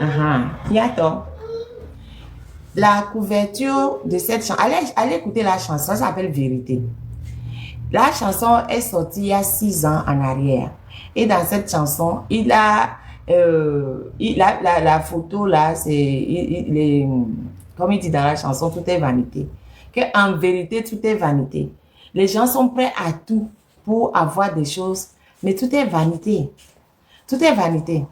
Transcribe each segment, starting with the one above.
Il y a tort. La couverture de cette chanson, allez écouter la chanson, ça s'appelle Vérité. La chanson est sortie il y a 6 ans en arrière. Et dans cette chanson, la photo là, c'est, comme il dit dans la chanson, tout est vanité. Que en vérité, tout est vanité. Les gens sont prêts à tout pour avoir des choses, mais tout est vanité. Tout est vanité.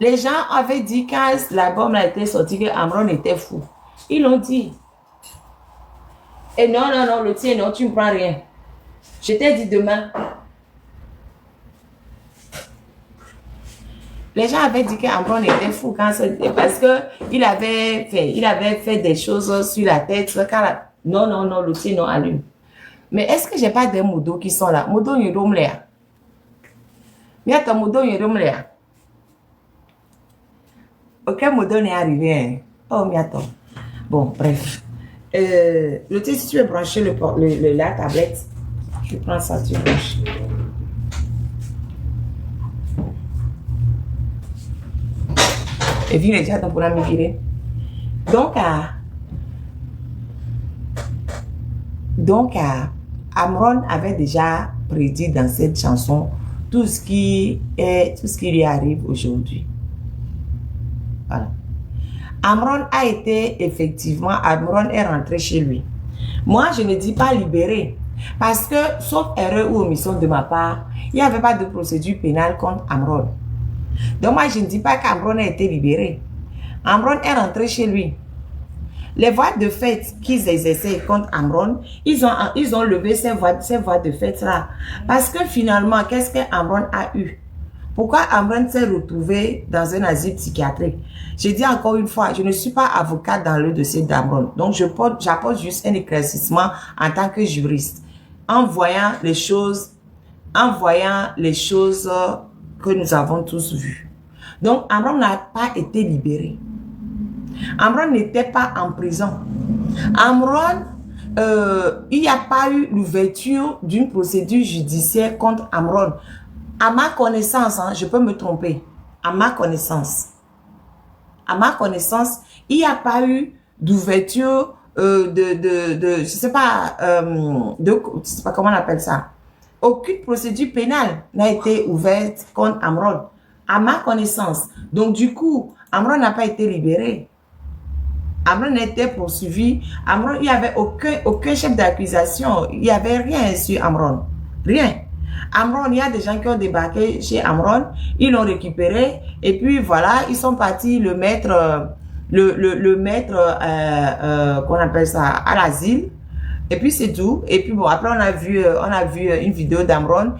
Les gens avaient dit quand l'album a été sorti que Amron était fou. Ils l'ont dit. Et non, le tien, non, tu ne prends rien. Je t'ai dit demain. Les gens avaient dit qu'Amron était fou parce qu'il avait fait des choses sur la tête. Non, le tien, non, allume. Mais est-ce que j'ai pas des modos qui sont là? Modo yedom lea. Miata modo yedom lea. Aucun modo n'est arrivé. Hein? Oh, miata. Bon, bref. Le tien, si tu veux brancher la tablette, je prends ça, tu branches. Et puis, les gens pour la me virer. Donc, Amron avait déjà prédit dans cette chanson tout ce qui lui arrive aujourd'hui. Voilà. Amron est rentré chez lui. Moi, je ne dis pas libéré. Parce que, sauf erreur ou omission de ma part, il n'y avait pas de procédure pénale contre Amron. Donc, moi, je ne dis pas qu'Amron a été libéré. Amron est rentré chez lui. Les voies de fait qu'ils exerçaient contre Amron, ils ont levé ces voies de fait-là. Parce que finalement, qu'est-ce qu'Amron a eu? Pourquoi Amron s'est retrouvé dans un asile psychiatrique? Je dis encore une fois, je ne suis pas avocate dans le dossier d'Amron. Donc, j'apporte juste un éclaircissement en tant que juriste. En voyant les choses que nous avons tous vues. Donc, Amron n'a pas été libéré. Amron n'était pas en prison. Amron, il n'y a pas eu l'ouverture d'une procédure judiciaire contre Amron. À ma connaissance, hein, je peux me tromper. À ma connaissance, il n'y a pas eu d'ouverture je sais pas comment on appelle ça. Aucune procédure pénale n'a été ouverte contre Amron. À ma connaissance. Donc, du coup, Amron n'a pas été libéré. Amron n'a été poursuivi. Amron, il n'y avait aucun chef d'accusation. Il n'y avait rien sur Amron. Rien. Amron, il y a des gens qui ont débarqué chez Amron. Ils l'ont récupéré. Et puis, voilà, ils sont partis le mettre, qu'on appelle ça, à l'asile. Et puis, c'est tout. Et puis, bon, après, on a vu une vidéo d'Amron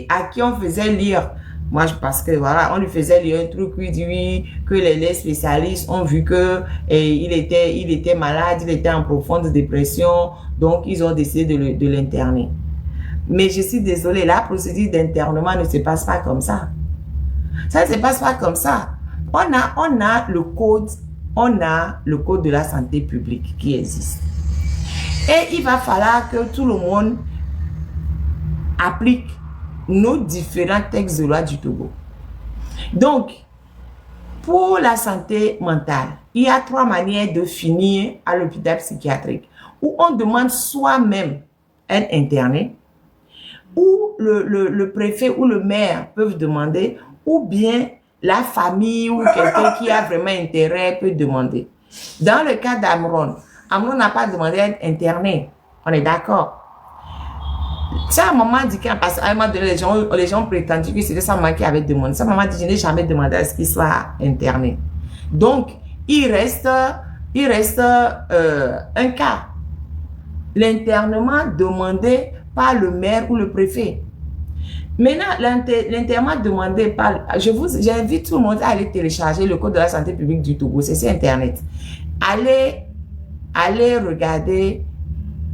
à qui on faisait lire. Moi, parce que voilà, on lui faisait lire un truc, il dit oui, que les spécialistes ont vu que il était malade, il était en profonde dépression, donc ils ont décidé de l'interner. Mais je suis désolée, la procédure d'internement ne se passe pas comme ça. Ça ne se passe pas comme ça. On a le code de la santé publique qui existe. Et il va falloir que tout le monde applique nos différents textes de loi du Togo. Donc, pour la santé mentale, il y a 3 manières de finir à l'hôpital psychiatrique où on demande soi-même un interné, où le préfet ou le maire peuvent demander, ou bien la famille ou quelqu'un qui a vraiment intérêt peut demander. Dans le cas d'Amron, Amron n'a pas demandé à être interné. On est d'accord. Sa maman dit parce qu'à un moment donné, les gens ont prétendu que c'était sa maman qui avait demandé. Sa maman dit, je n'ai jamais demandé à ce qu'il soit interné. Donc, il reste un cas. L'internement demandé par le maire ou le préfet. Maintenant, l'internement demandé par... J'invite tout le monde à aller télécharger le code de la santé publique du Togo. C'est sur Internet. Allez regarder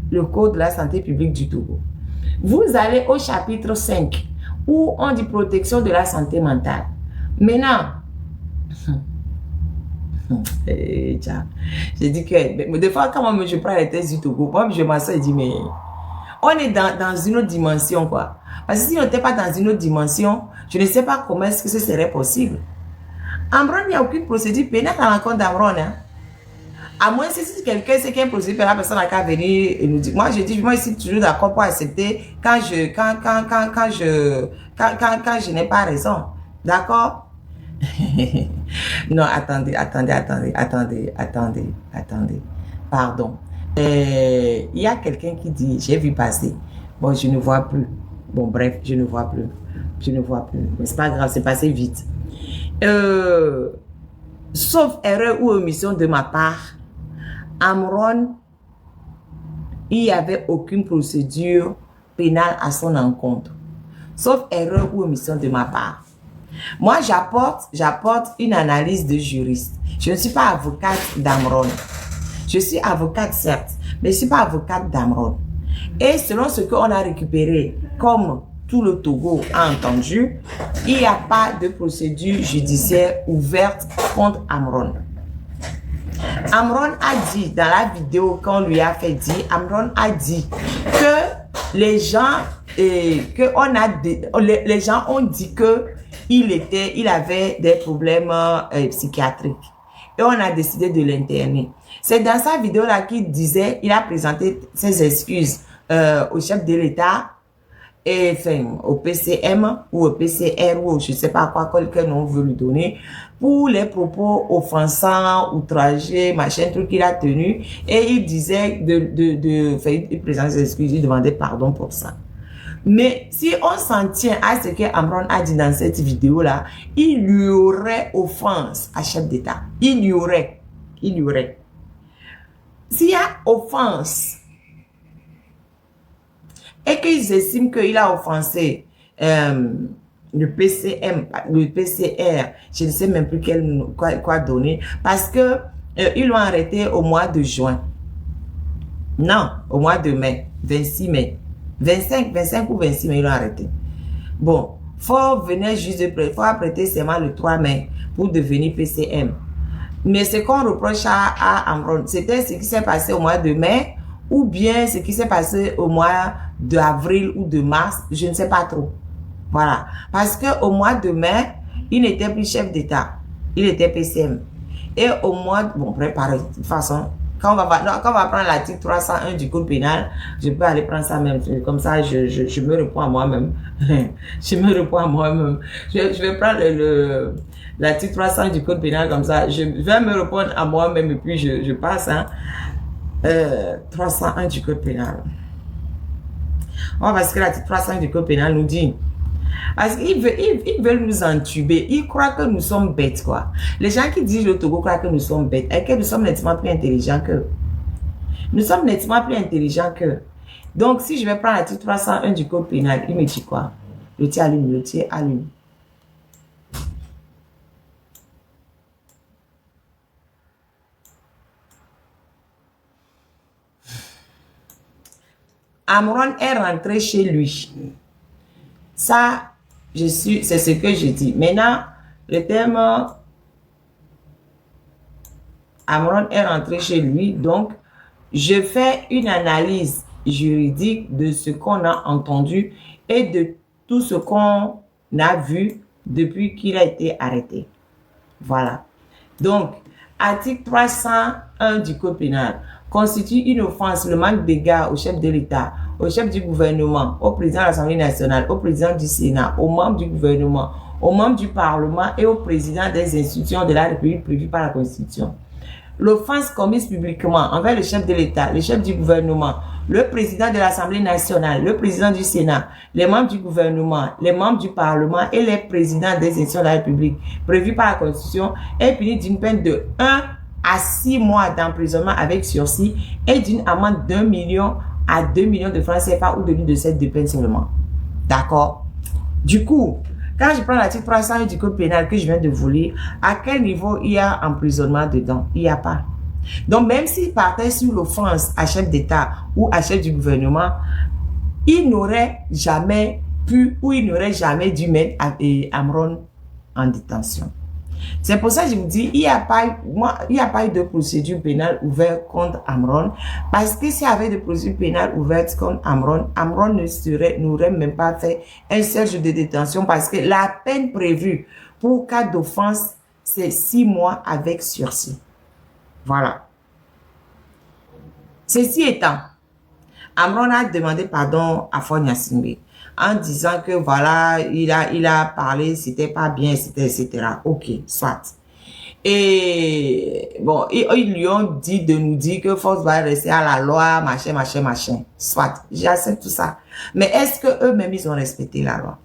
le code de la santé publique du Togo. Vous allez au chapitre 5 où on dit protection de la santé mentale. Maintenant, j'ai dit que des fois quand je prends les tests du Togo, moi je m'assois et dis mais on est dans une autre dimension quoi. Parce que si on n'était pas dans une autre dimension, je ne sais pas comment est-ce que ce serait possible. Amron, il n'y a aucune procédure pénale à l'encontre d'Amron. Hein. À moins si quelqu'un sait qu'il y a une procédure pénale, la personne n'a qu'à venir et nous dire. Moi, je dis, moi, je suis toujours d'accord pour accepter quand je n'ai pas raison. D'accord? Non, attendez. Pardon. Il y a quelqu'un qui dit, j'ai vu passer. Bon, je ne vois plus. Bon, bref, je ne vois plus. Mais c'est pas grave, c'est passé vite. Sauf erreur ou omission de ma part, Amron, il n'y avait aucune procédure pénale à son encontre. Sauf erreur ou omission de ma part. Moi, j'apporte une analyse de juriste. Je ne suis pas avocate d'Amron. Je suis avocate, certes, mais je ne suis pas avocate d'Amron. Et selon ce qu'on a récupéré, comme tout le Togo a entendu, il n'y a pas de procédure judiciaire ouverte contre Amron. Amron a dit, dans la vidéo qu'on lui a fait dire, Amron a dit que les gens, les gens ont dit que il avait des problèmes psychiatriques. Et on a décidé de l'interner. C'est dans sa vidéo-là qu'il disait, il a présenté ses excuses au chef de l'État, et enfin, au PCM ou au PCR ou je ne sais pas quoi, quel nom on veut lui donner, pour les propos offensants, outragés, machin, truc qu'il a tenu. Et il disait il présentait ses excuses, il demandait pardon pour ça. Mais si on s'en tient à ce que Amron a dit dans cette vidéo-là, il y aurait offense à chef d'État. Il y aurait. S'il y a offense et qu'ils estiment qu'il a offensé le PCM, le PCR, je ne sais même plus quoi donner, parce que ils l'ont arrêté au mois de juin. Non, au mois de mai, 26 mai. 25 ou 26 mai, ils l'ont arrêté. Bon, faut venir juste faut apprêter seulement le 3 mai pour devenir PCM. Mais ce qu'on reproche à Amron, c'était ce qui s'est passé au mois de mai ou bien ce qui s'est passé au mois d'avril ou de mars, je ne sais pas trop. Voilà. Parce que au mois de mai, il n'était plus chef d'État. Il était PCM. Et au mois, bon, préparé, de toute façon, quand on va prendre l'article 301 du code pénal, je peux aller prendre ça même. Comme ça, je me réponds à moi-même. Je vais prendre l'article 301 du code pénal comme ça. Je vais me répondre à moi-même et puis je passe. Hein. 301 du code pénal. Oh, parce que l'article 301 du code pénal nous dit... Parce qu'ils veulent nous entuber. Ils croient que nous sommes bêtes, quoi. Les gens qui disent le Togo croient que nous sommes bêtes et que nous sommes nettement plus intelligents qu'eux. Nous sommes nettement plus intelligents qu'eux. Donc, si je vais prendre l'article 301 du code pénal, il me dit quoi? Le tir allume. Amron est rentré chez lui. Ça, c'est ce que je dis. Maintenant, le terme Amron est rentré chez lui. Donc, je fais une analyse juridique de ce qu'on a entendu et de tout ce qu'on a vu depuis qu'il a été arrêté. Voilà. Donc, article 301 du Code pénal constitue une offense, le manque d'égard au chef de l'État, au chef du gouvernement, au président de l'Assemblée nationale, au président du Sénat, aux membres du gouvernement, aux membres du Parlement et au président des institutions de la République prévues par la Constitution. L'offense commise publiquement envers le chef de l'État, le chef du gouvernement, le président de l'Assemblée nationale, le président du Sénat, les membres du gouvernement, les membres du Parlement et les présidents des institutions de la République prévues par la Constitution est punie d'une peine de 1 à 6 mois d'emprisonnement avec sursis et d'une amende d'1 million à 2 millions de francs CFA ou de l'une de ces deux peines seulement. D'accord? Du coup, quand je prends l'article 301 du Code pénal que je viens de vous lire, à quel niveau il y a emprisonnement dedans? Il n'y a pas. Donc, même s'il partait sur l'offense à chef d'État ou à chef du gouvernement, il n'aurait jamais pu ou il n'aurait jamais dû mettre Amron en détention. C'est pour ça que je vous dis, il n'y a pas eu de procédure pénale ouverte contre Amron. Parce que s'il y avait de procédure pénale ouverte contre Amron, Amron n'aurait même pas fait un seul jour de détention parce que la peine prévue pour cas d'offense, c'est 6 mois avec sursis. Voilà. Ceci étant, Amron a demandé pardon à Fonia Singbe en disant que voilà, il a parlé, c'était pas bien, etc. Ok, soit. Et bon, ils lui ont dit de nous dire que Force va rester à la loi, machin. Soit, j'accepte tout ça. Mais est-ce que eux-mêmes, ils ont respecté la loi?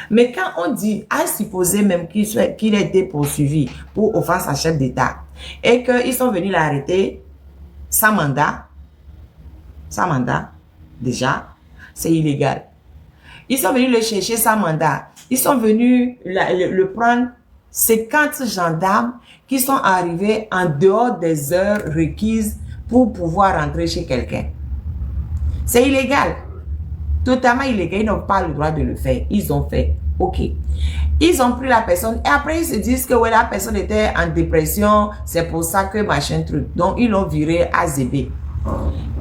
Mais quand on dit, à supposer même qu'il a été poursuivi pour offense à chef d'État et qu'ils sont venus l'arrêter sans mandat, déjà, c'est illégal. Ils sont venus le chercher sans mandat. Ils sont venus le prendre 50 gendarmes qui sont arrivés en dehors des heures requises pour pouvoir rentrer chez quelqu'un. C'est illégal. Totalement illégal. Ils n'ont pas le droit de le faire. Ils ont fait. OK. Ils ont pris la personne et après ils se disent que ouais, la personne était en dépression. C'est pour ça que machin truc. Donc ils l'ont viré à ZB.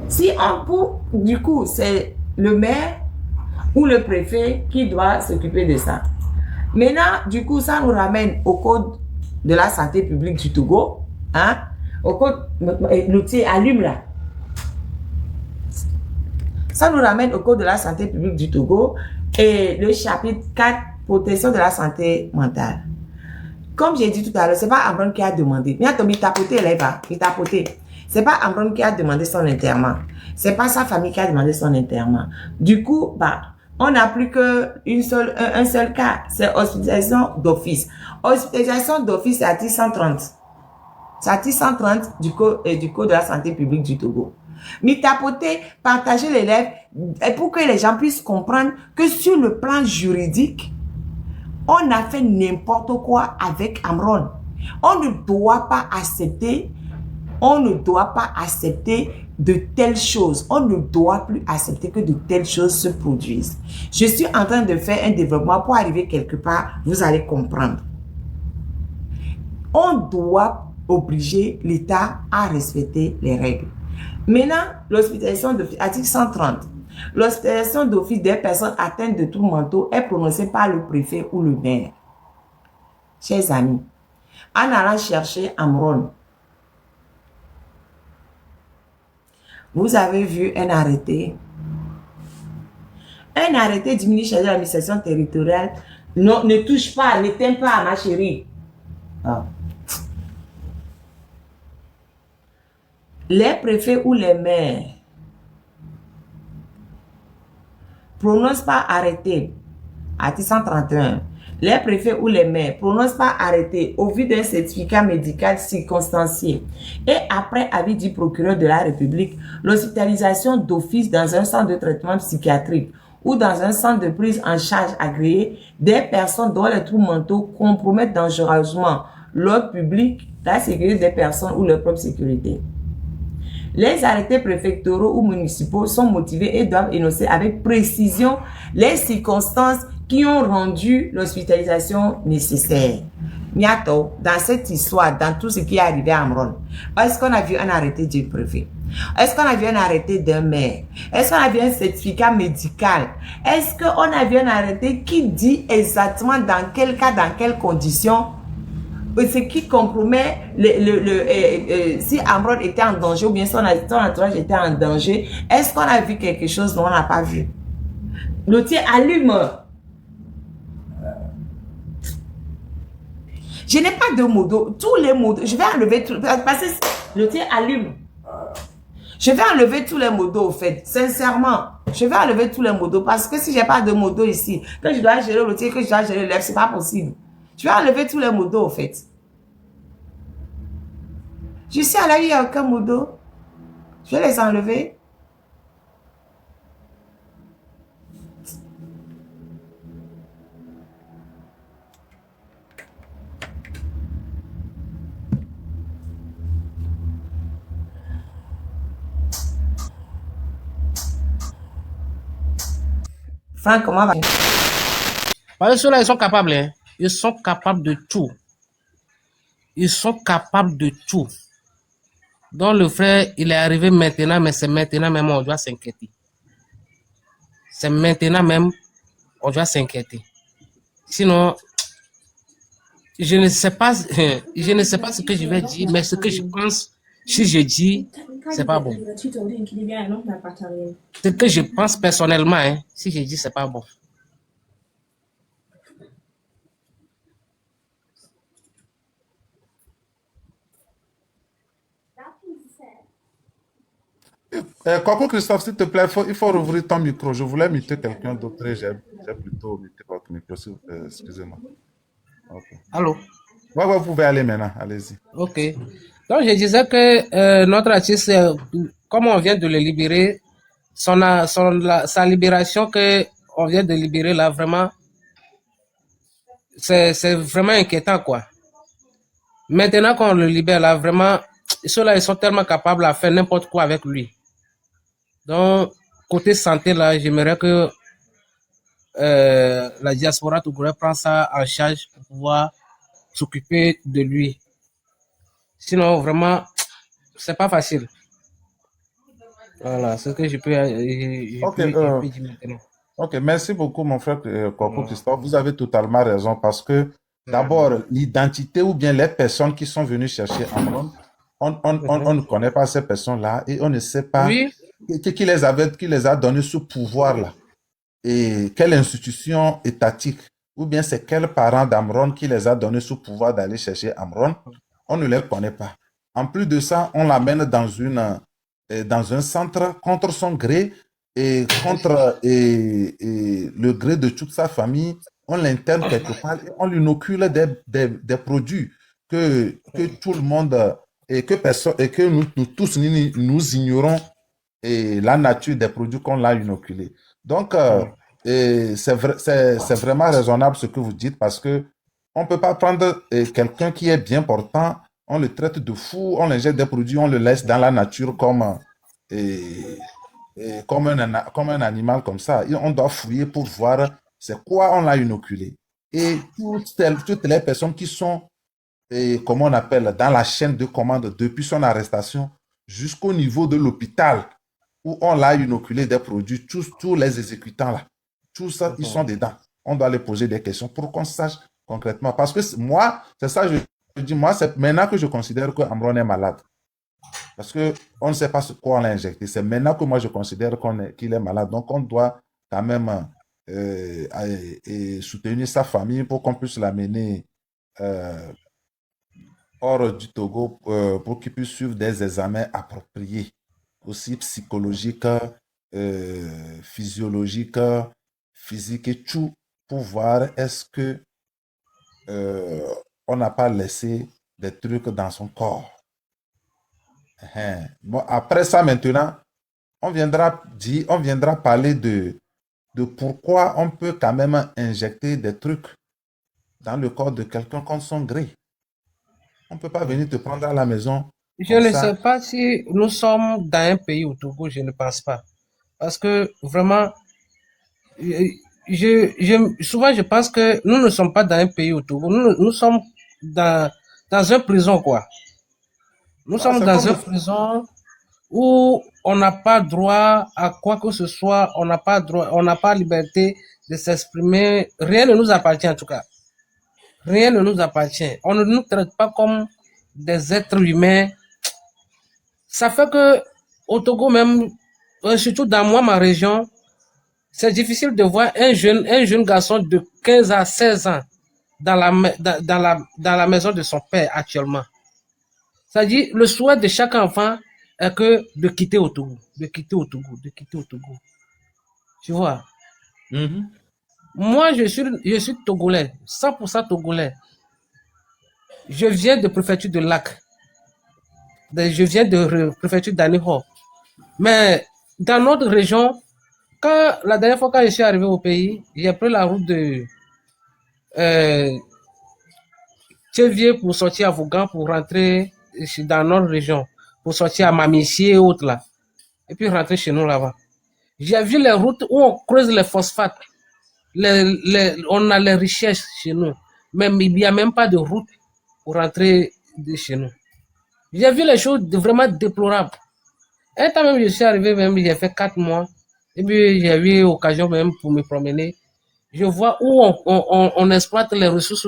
Si du coup, c'est le maire ou le préfet qui doit s'occuper de ça. Maintenant, du coup, ça nous ramène au code de la santé publique du Togo. Hein? Au code, l'outil allume là. Ça nous ramène au code de la santé publique du Togo et le chapitre 4, protection de la santé mentale. Comme j'ai dit tout à l'heure, c'est pas Amron qui a demandé. Il tapoté là-bas, il tapoté. C'est pas Amron qui a demandé son enterrement. C'est pas sa famille qui a demandé son enterrement. Du coup, bah, on n'a plus un seul cas. C'est hospitalisation d'office. Hospitalisation d'office, c'est article 130. C'est article 130 du code de la santé publique du Togo. Mais tapoter, partager les lèvres, pour que les gens puissent comprendre que sur le plan juridique, on a fait n'importe quoi avec Amron. On ne doit pas accepter de telles choses. On ne doit plus accepter que de telles choses se produisent. Je suis en train de faire un développement pour arriver quelque part, vous allez comprendre. On doit obliger l'État à respecter les règles. Maintenant, l'hospitalisation d'office, article 130. L'hospitalisation d'office des personnes atteintes de troubles mentaux est prononcée par le préfet ou le maire. Chers amis, en allant chercher Amron, vous avez vu un arrêté. Un arrêté du ministère de l'administration territoriale. Non, ne touche pas, n'éteins pas, ma chérie. Ah. Les préfets ou les maires prononcent pas arrêté. Article 131. Les préfets ou les maires prononcent pas arrêté au vu d'un certificat médical circonstancié et après avis du procureur de la République, l'hospitalisation d'office dans un centre de traitement psychiatrique ou dans un centre de prise en charge agréé des personnes dont les troubles mentaux compromettent dangereusement l'ordre public, la sécurité des personnes ou leur propre sécurité. Les arrêtés préfectoraux ou municipaux sont motivés et doivent énoncer avec précision les circonstances qui ont rendu l'hospitalisation nécessaire. Miato, dans cette histoire, dans tout ce qui est arrivé à Amron, est-ce qu'on a vu un arrêté du préfet? Est-ce qu'on a vu un arrêté d'un maire? Est-ce qu'on a vu un certificat médical? Est-ce qu'on a vu un arrêté qui dit exactement dans quel cas, dans quelles conditions, ce qui compromet si Amron était en danger ou bien son entourage était en danger? Est-ce qu'on a vu quelque chose dont on n'a pas vu? L'outil allume. Je n'ai pas de mots, tous les mots, je vais enlever tout, parce que l'outil allume. Je vais enlever tous les mots d'eau, au fait, sincèrement. Je vais enlever tous les mots d'eau, parce que si j'ai pas de mots d'eau ici, que je dois gérer l'outil, que je dois gérer l'œuf, c'est pas possible. Je vais enlever tous les mots d'eau, au fait. Je sais, là, il n'y a aucun mot d'eau. Je vais les enlever. Franck, comment va? Parce que ceux-là, ils sont capables, hein. Ils sont capables de tout. Ils sont capables de tout. Donc le frère, il est arrivé maintenant, mais c'est maintenant même on doit s'inquiéter. C'est maintenant même on doit s'inquiéter. Sinon, je ne sais pas, je ne sais pas ce que je vais dire, mais ce que je pense, si je dis, c'est pas bon. Ce que je pense personnellement, hein, si je dis, c'est pas bon. Coucou Christophe, s'il te plaît, il faut rouvrir ton micro. Je voulais muter quelqu'un d'autre et j'ai plutôt muté votre micro. Excusez-moi. Ok. Allô? Ouais, ouais, vous pouvez aller maintenant. Allez-y. Ok. Donc, je disais que notre artiste, comme on vient de le libérer, sa libération que on vient de libérer là, vraiment, c'est vraiment inquiétant, quoi. Maintenant qu'on le libère là, vraiment, ceux-là, ils sont tellement capables à faire n'importe quoi avec lui. Donc, côté santé là, j'aimerais que la diaspora togolaise prend ça en charge pour pouvoir s'occuper de lui. Sinon, vraiment, c'est pas facile. Voilà, c'est ce que Ok, je peux dire maintenant. ok, merci beaucoup, mon frère Coucou Christophe. Vous avez totalement raison parce que d'abord, l'identité ou bien les personnes qui sont venues chercher Amron, on ne connaît pas ces personnes-là et on ne sait pas Oui, qui les a donné ce pouvoir-là. Et quelle institution étatique, ou bien c'est quel parent d'Amron qui les a donné ce pouvoir d'aller chercher Amron, on ne les connaît pas. En plus de ça, on l'amène dans un centre contre son gré et contre le gré de toute sa famille. On l'interne quelque part et on lui inocule des produits que tout le monde et que personne et que nous tous nous ignorons et la nature des produits qu'on l'a inoculés. Donc, c'est vraiment raisonnable ce que vous dites parce que on peut pas prendre quelqu'un qui est bien portant, on le traite de fou, on l'injecte des produits, on le laisse dans la nature et, comme un animal comme ça. Et on doit fouiller pour voir c'est quoi on l'a inoculé. Et toutes les personnes qui sont, comment on appelle, dans la chaîne de commande depuis son arrestation jusqu'au niveau de l'hôpital, où on l'a inoculé des produits, tous les exécutants là, tous ça, ils sont dedans. On doit les poser des questions pour qu'on sache concrètement. Parce que moi, c'est ça, je dis, moi, c'est maintenant que je considère que Amron est malade. Parce qu'on ne sait pas quoi on l'a injecté. C'est maintenant que moi, je considère qu'il est malade. Donc, on doit quand même soutenir sa famille pour qu'on puisse l'amener euh, hors du Togo pour qu'il puisse suivre des examens appropriés aussi psychologique, physiologique, physique et tout, pour voir est-ce que on n'a pas laissé des trucs dans son corps. Bon, après ça, maintenant, on viendra parler de pourquoi on peut quand même injecter des trucs dans le corps de quelqu'un contre son gré. On ne peut pas venir te prendre à la maison je comme ne ça. sais pas si nous sommes dans un pays au Togo, je ne pense pas. Parce que vraiment, souvent je pense que nous ne sommes pas dans un pays au Togo, nous sommes dans un prison, quoi. Nous Non, sommes c'est dans comme un prison où on n'a pas droit à quoi que ce soit, on n'a pas droit, on n'a pas liberté de s'exprimer. Rien ne nous appartient en tout cas. Rien ne nous appartient. On ne nous traite pas comme des êtres humains. Ça fait que au Togo même, surtout dans moi, ma région, c'est difficile de voir un jeune garçon de 15 à 16 ans dans la maison de son père actuellement. C'est-à-dire, le souhait de chaque enfant est que de quitter au Togo, de quitter au Togo, de quitter au Togo. Tu vois? Mhm. Moi, je suis togolais, 100% togolais. Je viens de préfecture de Lac. Je viens de préfecture d'Aniho. Mais dans notre région, la dernière fois quand je suis arrivé au pays, j'ai pris la route de euh, Tchevier pour sortir à Vougan pour rentrer dans notre région, pour sortir à Mamissier et autres là, et puis rentrer chez nous là-bas. J'ai vu les routes où on creuse les phosphates, on a les richesses chez nous, mais il n'y a même pas de route pour rentrer de chez nous. J'ai vu les choses vraiment déplorables. Un temps même, je suis arrivé, même, j'ai fait 4 mois, et puis j'ai eu l'occasion même pour me promener. Je vois où on exploite les ressources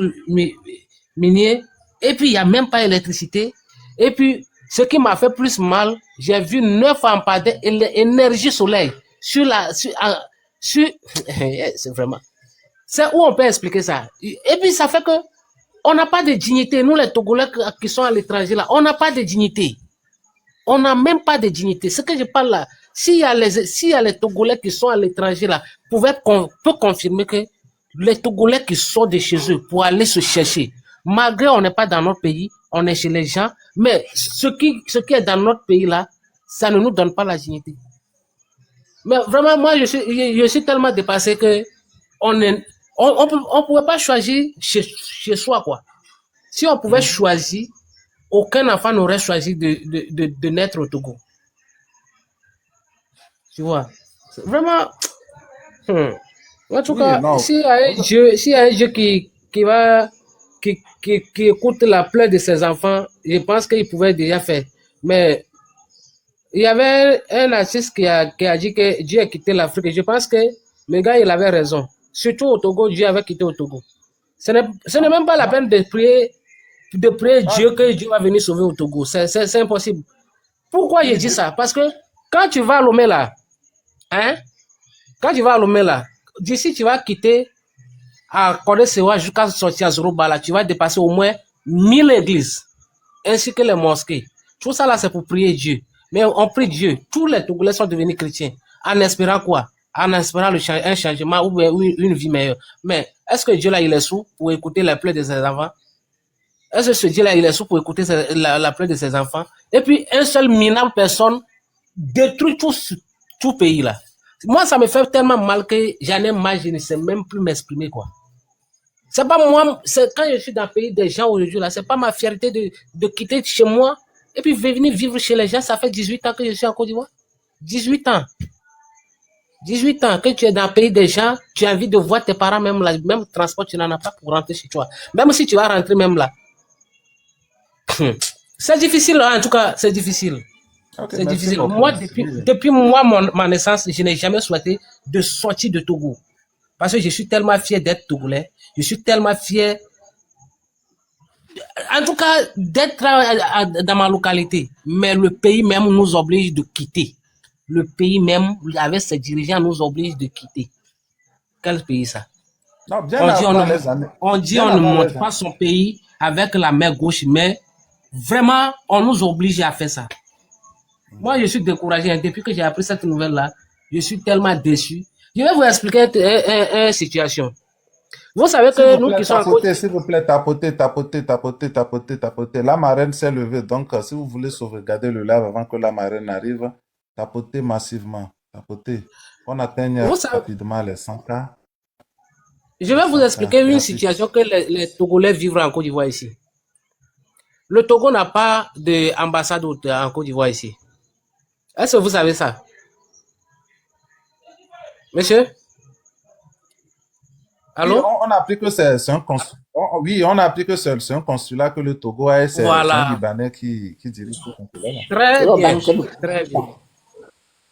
minier, et puis il n'y a même pas d'électricité. Et puis, ce qui m'a fait plus mal, j'ai vu 9 lampadaires et l'énergie soleil sur la... c'est vraiment... C'est où on peut expliquer ça. Et puis, ça fait que on n'a pas de dignité. Nous, les Togolais qui sont à l'étranger, là, on n'a pas de dignité. On n'a même pas de dignité. Ce que je parle là, s'il y a les Togolais qui sont à l'étranger, là, peut confirmer que les Togolais qui sont de chez eux pour aller se chercher, malgré on n'est pas dans notre pays, on est chez les gens, mais ce qui est dans notre pays là, ça ne nous donne pas la dignité. Mais vraiment, moi, je suis tellement dépassé que on pouvait pas choisir chez soi, quoi. Si on pouvait choisir, aucun enfant n'aurait choisi de naître au Togo. Tu vois. C'est vraiment. En tout Oui, cas, non. s'il y a un jeu qui écoute la plaie de ses enfants, je pense qu'il pouvait déjà faire. Mais il y avait un artiste qui a dit que Dieu a quitté l'Afrique. Et je pense que le gars, il avait raison. Surtout au Togo, Dieu avait quitté au Togo. Ce n'est même pas la peine de prier Dieu que Dieu va venir sauver au Togo. C'est impossible. Pourquoi je dis ça? Parce que quand tu vas à Lomé là, hein, quand tu vas à Lomé là, d'ici tu vas quitter à Kodé-Sewa jusqu'à sortir à Zoroba là, tu vas dépasser au moins 1000 églises, ainsi que les mosquées. Tout ça là, c'est pour prier Dieu. Mais on prie Dieu. Tous les Togolais sont devenus chrétiens. En espérant quoi? En espérant un changement ou une vie meilleure. Mais est-ce que Dieu là, il est sous pour écouter la plaie de ses enfants? Est-ce que ce Dieu-là, il est sous pour écouter la plaie de ses enfants? Et puis, une seule minable personne détruit tout pays, là. Moi, ça me fait tellement mal que j'en ai marre, je ne sais même plus m'exprimer, quoi. C'est pas moi, c'est quand je suis dans le pays des gens aujourd'hui, là, c'est pas ma fierté de quitter chez moi et puis venir vivre chez les gens. Ça fait 18 ans que je suis en Côte d'Ivoire. 18 ans. 18 ans que tu es dans le pays des gens, tu as envie de voir tes parents, même là, même transport, tu n'en as pas pour rentrer chez toi. Même si tu vas rentrer même là. C'est difficile, en tout cas, c'est difficile. Ok, C'est merci difficile. beaucoup. Moi, depuis moi, ma naissance, je n'ai jamais souhaité de sortir de Togo. Parce que je suis tellement fier d'être Togolais. Je suis tellement fier, en tout cas, d'être dans ma localité. Mais le pays même nous oblige de quitter. Le pays même, avec ses dirigeants, nous oblige de quitter. Quel pays ça? Non, bien avant les années. On dit Bien on ne avant monte les pas son pays avec la main gauche, mais vraiment, on nous oblige à faire ça. Moi, je suis découragé. Depuis que j'ai appris cette nouvelle-là, je suis tellement déçu. Je vais vous expliquer une situation. Vous savez S'il que vous nous plaît, qui sommes à côté... tapotez, s'il vous plaît, tapotez, tapotez, tapotez, tapotez, tapotez. La marraine s'est levée, donc si vous voulez sauvegarder le live avant que la marraine arrive, tapotez massivement, tapotez. On atteigne Vous savez, rapidement les 100K. je vais vous expliquer une situation que les Togolais vivent en Côte d'Ivoire ici. Le Togo n'a pas d'ambassade en Côte d'Ivoire ici. Est-ce que vous savez ça? Monsieur? Oui, Allô? on a appris que c'est un consulat. Oui, on a appris que c'est un consulat que le Togo a et c'est un Voilà. Libanais qui dirige ce consulat. Très bien. Très bien.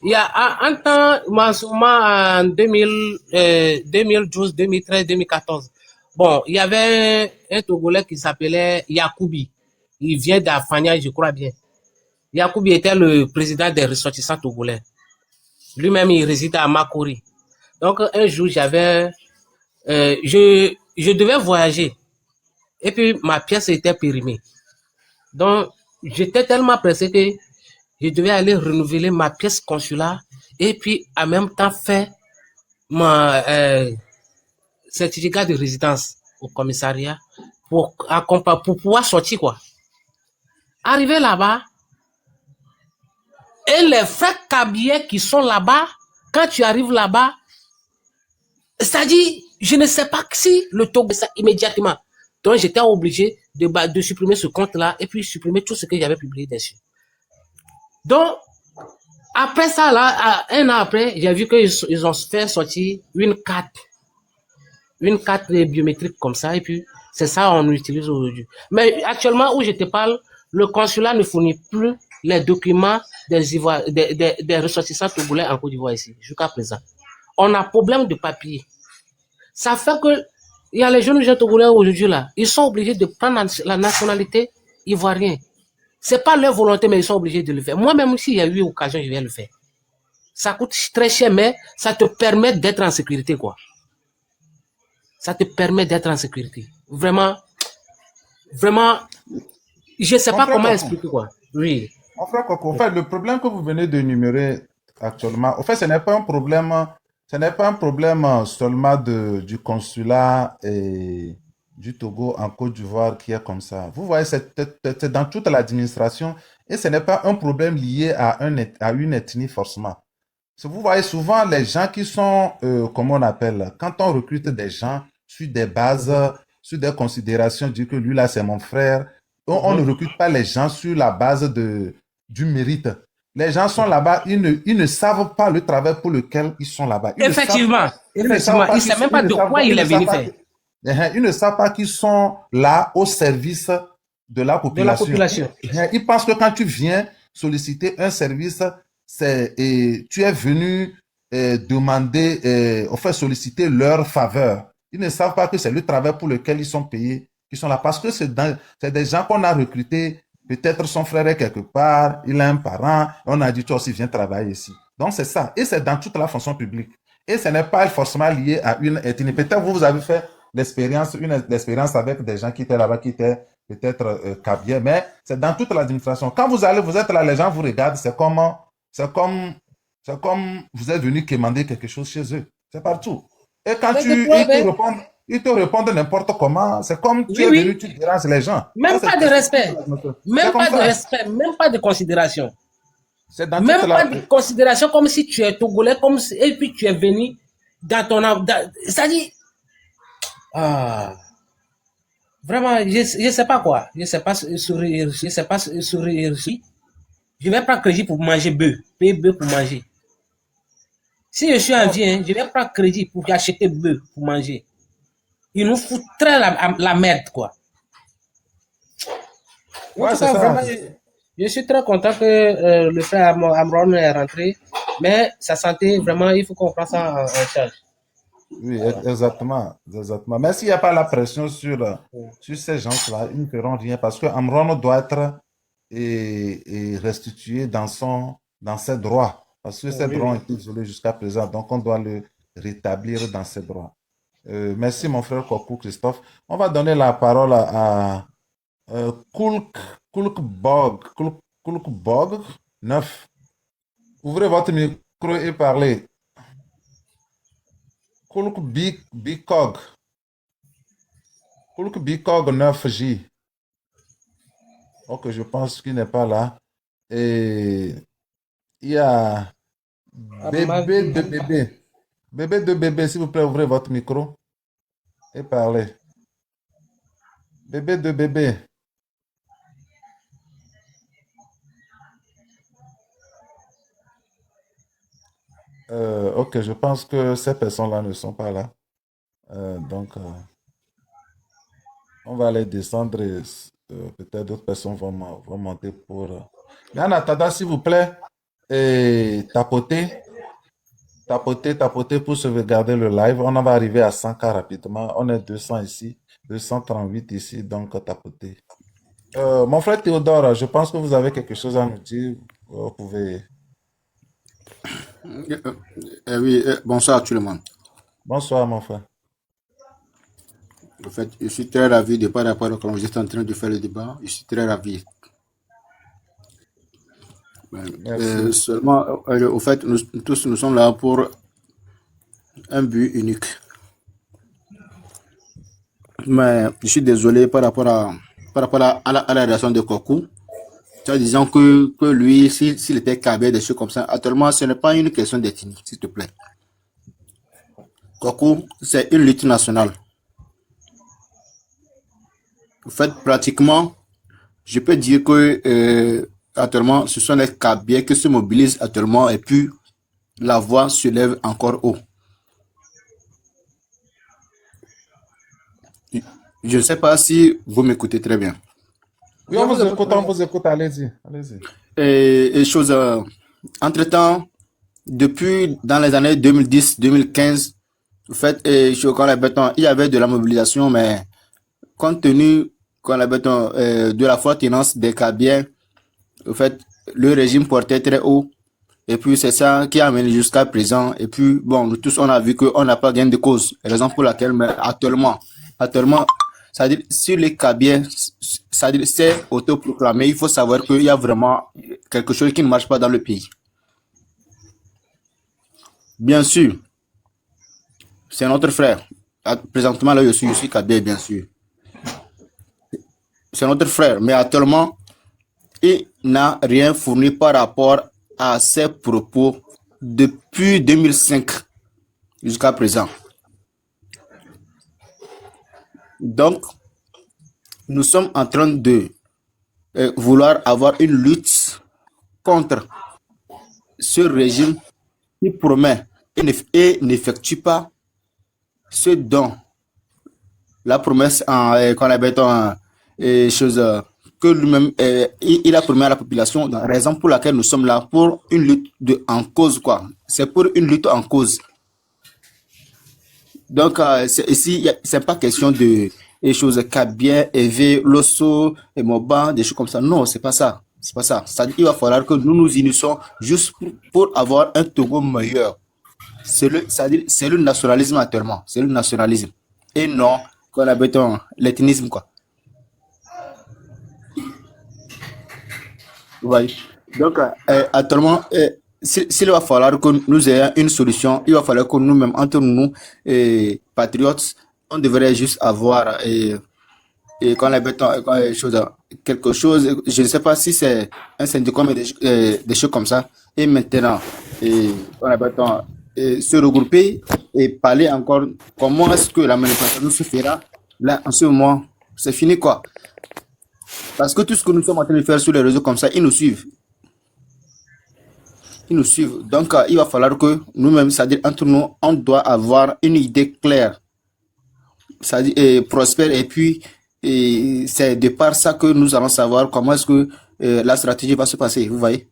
Il y a un temps, en 2012, 2013, 2014. Bon, il y avait un Togolais qui s'appelait Yacoubi. Il vient d'Afania, je crois bien. Yacoubi était le président des ressortissants togolais. Lui-même, il réside à Makori. Donc, un jour, je devais voyager. Et puis, ma pièce était périmée. Donc, j'étais tellement pressé que je devais aller renouveler ma pièce consulaire et puis en même temps faire mon certificat de résidence au commissariat pour pouvoir sortir, quoi. Arrivé là-bas, et les frères Kabyé qui sont là-bas, quand tu arrives là-bas, c'est-à-dire, je ne sais pas si le Togo ça immédiatement. Donc, j'étais obligé de supprimer ce compte-là et puis supprimer tout ce que j'avais publié dessus. Donc, après ça, là, un an après, j'ai vu qu'ils ont fait sortir une carte biométrique comme ça, et puis c'est ça qu'on utilise aujourd'hui. Mais actuellement, où je te parle, le consulat ne fournit plus les documents des ressortissants togolais en Côte d'Ivoire ici, jusqu'à présent. On a problème de papier. Ça fait que Il y a les jeunes gens togolais aujourd'hui là, ils sont obligés de prendre la nationalité ivoirienne. C'est pas leur volonté, mais ils sont obligés de le faire. Moi-même, s'il y a eu occasion, je vais le faire. Ça coûte très cher, mais ça te permet d'être en sécurité, quoi. Ça te permet d'être en sécurité. Vraiment, vraiment, je sais Mon pas frère comment Coco, expliquer, quoi. Oui. mon frère Coco, en fait, le problème que vous venez d'énumérer actuellement, en fait, ce n'est pas un problème, seulement du consulat et du Togo en Côte d'Ivoire qui est comme ça. Vous voyez, c'est dans toute l'administration et ce n'est pas un problème lié à une ethnie forcément. Vous voyez souvent les gens qui sont, comment on appelle, quand on recrute des gens sur des bases, sur des considérations, dire que lui là c'est mon frère, on ne recrute pas les gens sur la base du mérite. Les gens sont là-bas, ils ne savent pas le travail pour lequel ils sont là-bas. Effectivement, Ils ne savent pas il sait même pas de quoi il est venu faire. Ils ne savent pas qu'ils sont là au service de la De la population. population. Ils pensent que quand tu viens solliciter un service, tu es venu demander, enfin solliciter leur faveur. Ils ne savent pas que c'est le travail pour lequel ils sont payés, qui sont là. Parce que c'est des gens qu'on a recrutés. Peut-être son frère est quelque part, il a un parent, on a dit toi aussi viens travailler ici. Donc c'est ça. Et c'est dans toute la fonction publique. Et ce n'est pas forcément lié à une ethnie. Peut-être vous avez fait l'expérience avec des gens qui étaient là-bas, qui étaient peut-être cabiers, mais c'est dans toute l'administration. Quand vous allez, vous êtes là, les gens vous regardent, c'est comme vous êtes venu commander quelque chose chez eux. C'est partout. Et quand ils te répondent n'importe comment, c'est comme tu es venu, tu déranges les gens. Même pas de respect. Même pas de respect, même pas de considération. Même pas de considération comme si tu es togolais, et puis tu es venu dans ton... C'est-à-dire... Vraiment, je sais pas quoi. Je sais pas sourire. Je sais pas sourire. Je vais prendre crédit pour manger bœuf. Payer bœuf pour manger. Si je suis en vie, je vais prendre crédit pour acheter bœuf pour manger. Ils nous foutraient la merde, quoi. En tout cas, vraiment, je suis très content que le frère Amron est rentré. Mais sa santé, vraiment, il faut qu'on prenne ça en charge. Oui, exactement. Mais s'il n'y a pas la pression sur ces gens-là, ils ne feront rien parce que Amron doit être restitué dans ses droits. Parce que ses droits ont été violés jusqu'à présent. Donc, on doit le rétablir dans ses droits. Merci, mon frère Kokou Christophe. On va donner la parole à Kulkbog 9. Ouvrez votre micro et parlez. Kulkbikog 9J. Ok, je pense qu'il n'est pas là. Et il y a bébé de bébé. Bébé de bébé, s'il vous plaît, ouvrez votre micro et parlez. Bébé de bébé. Ok, je pense que ces personnes-là ne sont pas là. Donc, on va les descendre et peut-être d'autres personnes vont monter pour... Mais en attendant, s'il vous plaît, tapotez pour sauvegarder le live. On va arriver à 100K rapidement. On est 200 ici, 238 ici, donc tapotez. Mon frère Théodore, je pense que vous avez quelque chose à nous dire. Vous pouvez... Oui, bonsoir à tout le monde. Bonsoir, mon frère. En fait, je suis très ravi de par rapport à quand vous êtes en train de faire le débat. Je suis très ravi. Seulement, au fait, nous tous, nous sommes là pour un but unique. Mais je suis désolé par rapport à la réaction de Kokou. Disant que lui, s'il était câblé, des choses comme ça, actuellement, ce n'est pas une question d'ethnie, s'il te plaît. Kokou, c'est une lutte nationale. En fait, pratiquement, je peux dire que actuellement, ce sont les Kabyles qui se mobilisent actuellement et puis la voix se lève encore haut. Je ne sais pas si vous m'écoutez très bien. Oui, on vous écoute, allez-y. Et chose, entre-temps, depuis dans les années 2010-2015, En fait, quand la béton, il y avait de la mobilisation, mais compte tenu quand la béton, de la forte tenance des Kabyles, en fait, le régime portait très haut. Et puis, c'est ça qui a amené jusqu'à présent. Et puis, bon, nous tous, on a vu qu'on n'a pas gain de cause. Raison pour laquelle, mais actuellement, c'est-à-dire, sur les Kabyles, c'est-à-dire, c'est autoproclamé. Il faut savoir qu'il y a vraiment quelque chose qui ne marche pas dans le pays. Bien sûr, c'est notre frère. Présentement, là, je suis Kabyle, bien sûr. C'est notre frère. Mais actuellement, il n'a rien fourni par rapport à ses propos depuis 2005 jusqu'à présent. Donc, nous sommes en train de vouloir avoir une lutte contre ce régime qui promet et n'effectue pas ce dont la promesse qu'on avait dans chose que lui-même il a promis à la population, la raison pour laquelle nous sommes là pour une lutte en cause quoi. C'est pour une lutte en cause. Donc ici c'est pas question de choses Kabien, Eve, Losso, et Moban, des choses comme ça. Non, c'est pas ça. C'est pas ça. C'est-à-dire il va falloir que nous nous unissons juste pour avoir un Togo meilleur. C'est le nationalisme actuellement. C'est le nationalisme. Et non, qu'on appelle l'ethnisme, quoi. Oui. Donc, actuellement, s'il va falloir que nous ayons une solution, il va falloir que nous-mêmes, entre nous, patriotes, on devrait juste avoir qu'on appelle quelque chose, je ne sais pas si c'est un syndicat, mais des choses comme ça. Et maintenant, on appelle se regrouper et parler encore comment est-ce que la manifestation se fera. Là, en ce moment, c'est fini quoi. Parce que tout ce que nous sommes en train de faire sur les réseaux comme ça, ils nous suivent. Ils nous suivent. Donc, il va falloir que nous-mêmes, c'est-à-dire entre nous, on doit avoir une idée claire, c'est-à-dire prospère. Et puis, c'est de par ça que nous allons savoir comment est-ce que la stratégie va se passer. Vous voyez?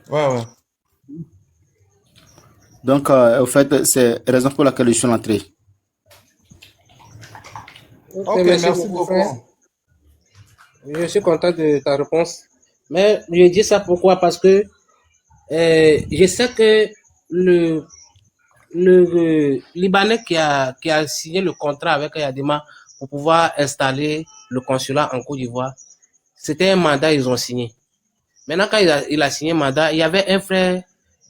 Ouais. Donc, au fait, c'est la raison pour laquelle je suis entré. Ok, merci beaucoup. Je suis content de ta réponse. Mais je dis ça pourquoi? Parce que je sais que le Libanais qui a signé le contrat avec Yadima pour pouvoir installer le consulat en Côte d'Ivoire, c'était un mandat ils ont signé. Maintenant, quand il a signé un mandat, il y avait un frère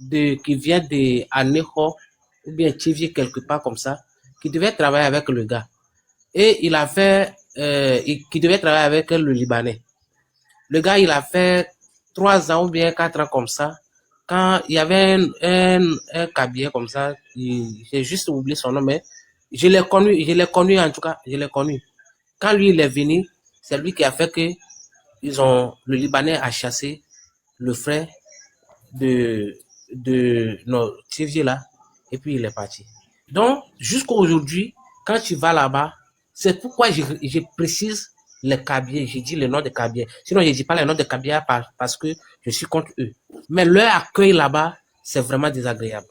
qui vient de Anejo ou bien Tivier quelque part comme ça, qui devait travailler avec le gars. Et il a fait, qui devait travailler avec le Libanais. Le gars, il a fait 3 ans ou bien 4 ans comme ça. Quand il y avait un cabinet comme ça, j'ai juste oublié son nom, mais je l'ai connu en tout cas, je l'ai connu. Quand lui, il est venu, c'est lui qui a fait que le Libanais a chassé le frère de notre Tivier là, et puis il est parti. Donc, jusqu'à aujourd'hui, quand tu vas là-bas, c'est pourquoi je précise les Kabyles, je dis le nom des Kabyles. Sinon, je ne dis pas le nom des Kabyles parce que je suis contre eux. Mais leur accueil là-bas, c'est vraiment désagréable.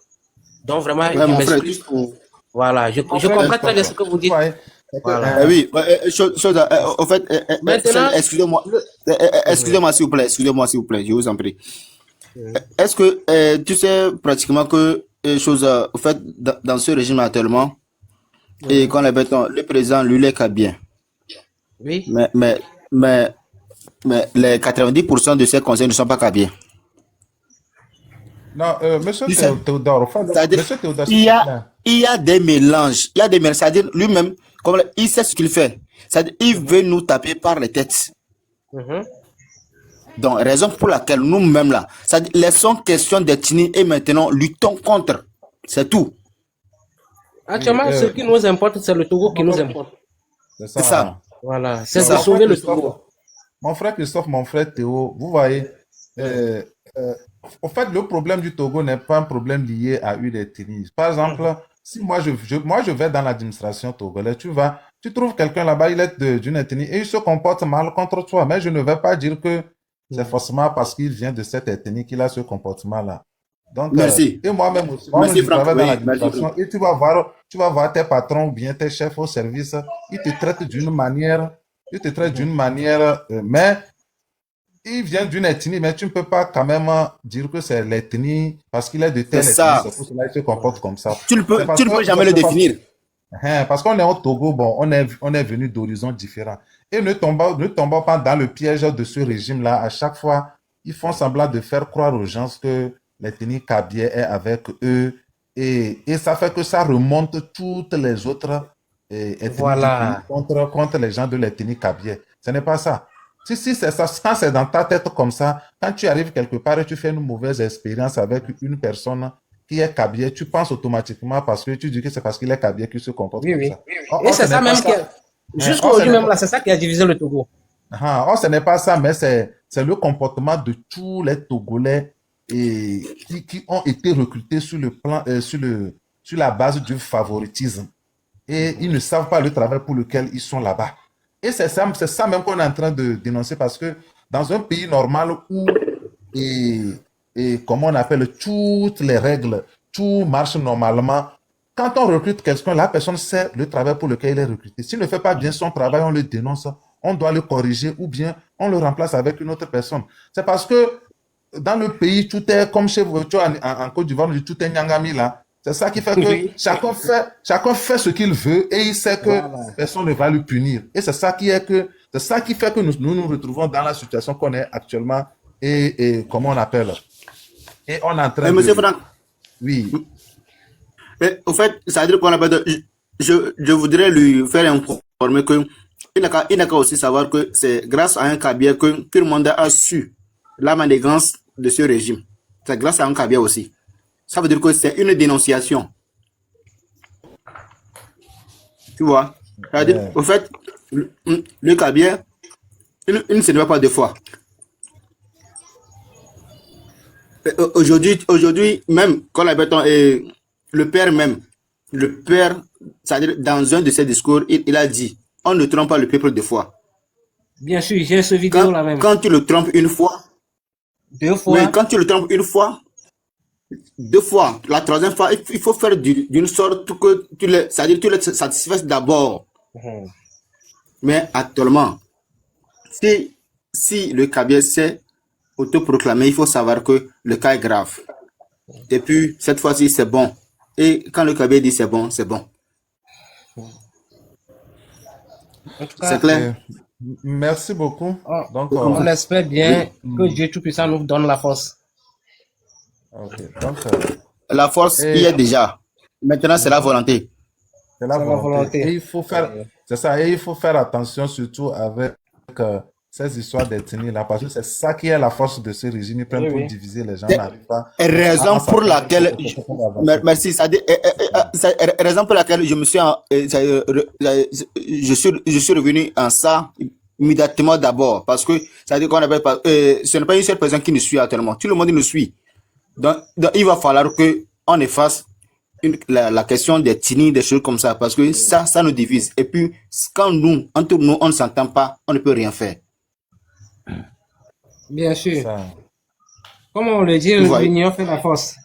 Donc, vraiment, Ouais, je m'excuse. Voilà, je comprends très bien ce que vous dites. Ouais. Voilà. Oui, en fait, Maintenant, excusez-moi s'il vous plaît, je vous en prie. Est-ce que tu sais pratiquement que au fait, dans ce régime actuellement, et quand le président lui les Kabien, oui. mais les 90% de ces conseils ne sont pas Kabyens. Non, monsieur Tu sais, Théodore, enfin, c'est-à-dire, monsieur Théodore, il y a des mélanges, c'est-à-dire lui-même, comme il sait ce qu'il fait, c'est-à-dire il veut nous taper par les têtes. Mhm. Donc, raison pour laquelle nous-mêmes là, c'est-à-dire laissons question d'ethnie et maintenant luttons contre. C'est tout. Actuellement, ce qui nous importe, c'est le Togo qui nous importe. C'est ça. Voilà, c'est Non, de mon sauver frère le Christophe, Togo. mon frère Christophe, mon frère Théo, vous voyez, en fait, le problème du Togo n'est pas un problème lié à une ethnie. Par exemple, si moi je vais dans l'administration togolaise, tu trouves quelqu'un là-bas, il est d'une ethnie et il se comporte mal contre toi, mais je ne vais pas dire que c'est forcément parce qu'il vient de cette ethnie qu'il a ce comportement-là. Donc, Merci. et moi-même aussi, moi-même, Merci je Franck. travaille dans Oui, merci l'administration Franck. et tu vas voir tes patrons ou bien tes chefs au service, ils te traitent d'une manière, ils te traitent d'une manière, mais il vient d'une ethnie, mais tu ne peux pas quand même dire que c'est l'ethnie parce qu'il est de C'est telle ethnie, ça. c'est pour cela qu'il se comporte comme ça. Tu ne C'est peux, parce tu ne que, peux jamais le c'est parce, définir. parce qu'on est au Togo, bon, on est venu d'horizons différents. Et ne tombons pas dans le piège de ce régime-là. À chaque fois, ils font semblant de faire croire aux gens que l'ethnie Kabylie est avec eux. Et ça fait que ça remonte toutes les autres ethnies du pays Voilà. contre les gens de l'ethnie Kabylie. Ce n'est pas ça. Si c'est ça, quand c'est dans ta tête comme ça, quand tu arrives quelque part et tu fais une mauvaise expérience avec une personne qui est Kabylie, tu penses automatiquement parce que tu dis que c'est parce qu'il est Kabylie qu'il se comporte Oui, comme oui. ça. Or, Et ce c'est n'est ça pas même qui, ça. jusqu'à Or, ce aujourd'hui n'est même pas, là, c'est ça qui a divisé le Togo. or, ce n'est pas ça, mais c'est le comportement de tous les Togolais qui ont été recrutés sur le plan, sur la base du favoritisme. Et ils ne savent pas le travail pour lequel ils sont là-bas. Et c'est ça même qu'on est en train de dénoncer parce que dans un pays normal où, et, comment on appelle, toutes les règles, tout marche normalement, quand on recrute quelqu'un, la personne sait le travail pour lequel il est recruté. S'il ne fait pas bien son travail, on le dénonce, on doit le corriger ou bien on le remplace avec une autre personne. C'est parce que dans le pays, tout est comme chez vous, tu vois, en Côte d'Ivoire, tout est nyangami là. C'est ça qui fait que Oui. chacun fait ce qu'il veut et il sait que Voilà. personne ne va le punir. Et c'est ça qui fait que nous retrouvons dans la situation qu'on est actuellement et comment on appelle. Et on est en train Monsieur de, Franck, oui, au fait, ça veut dire qu'on a pas de, je voudrais lui faire informer que il n'a qu'à aussi savoir que c'est grâce à un Kabia que tout le monde a su la manigance de ce régime. C'est grâce à un Kabia aussi. Ça veut dire que c'est une dénonciation. Tu vois? Ça veut dire, euh, au fait, le Kabia, il ne se débat pas deux fois. Aujourd'hui, même, quand la béton est le père, c'est-à-dire dans un de ses discours, il a dit, on ne trompe pas le peuple deux fois. Bien sûr, j'ai ce vidéo là même. Quand tu le trompes une fois, Deux oui, fois. quand tu le trompes une fois, deux fois, la troisième fois, il faut faire d'une sorte que c'est-à-dire tu le satisfais d'abord. Mhm. Mais actuellement, si le Kabia s'est autoproclamé, il faut savoir que le cas est grave. Et puis, cette fois-ci, c'est bon. Et quand le Kabia dit c'est bon, c'est bon. En tout C'est cas, clair? merci beaucoup. Donc, on espère bien Oui. que Dieu Tout-Puissant nous donne la force. ok. Donc, La force y et est déjà. Maintenant, c'est la volonté. c'est la C'est la volonté. Et volonté. il faut faire, c'est ça, et il faut faire attention surtout avec ces histoires d'ethnie là, parce que c'est ça qui est la force de ce régime. Ils prennent Oui, pour oui. diviser les gens, C'est n'arrivent pas raison à pour s'entendre laquelle, pour qu'on avance. merci, c'est raison pour laquelle je me suis, je suis revenu en ça immédiatement d'abord, parce que ça dit qu'on appelle pas, ce n'est pas une seule personne qui nous suit actuellement, tout le monde nous suit. Donc il va falloir que on efface la question des tini, des choses comme ça, parce que ça nous divise. Et puis, quand entre nous, on ne s'entend pas, on ne peut rien faire. Bien sûr. Ça. Comme on le dit, Vous voyez, l'union fait la force.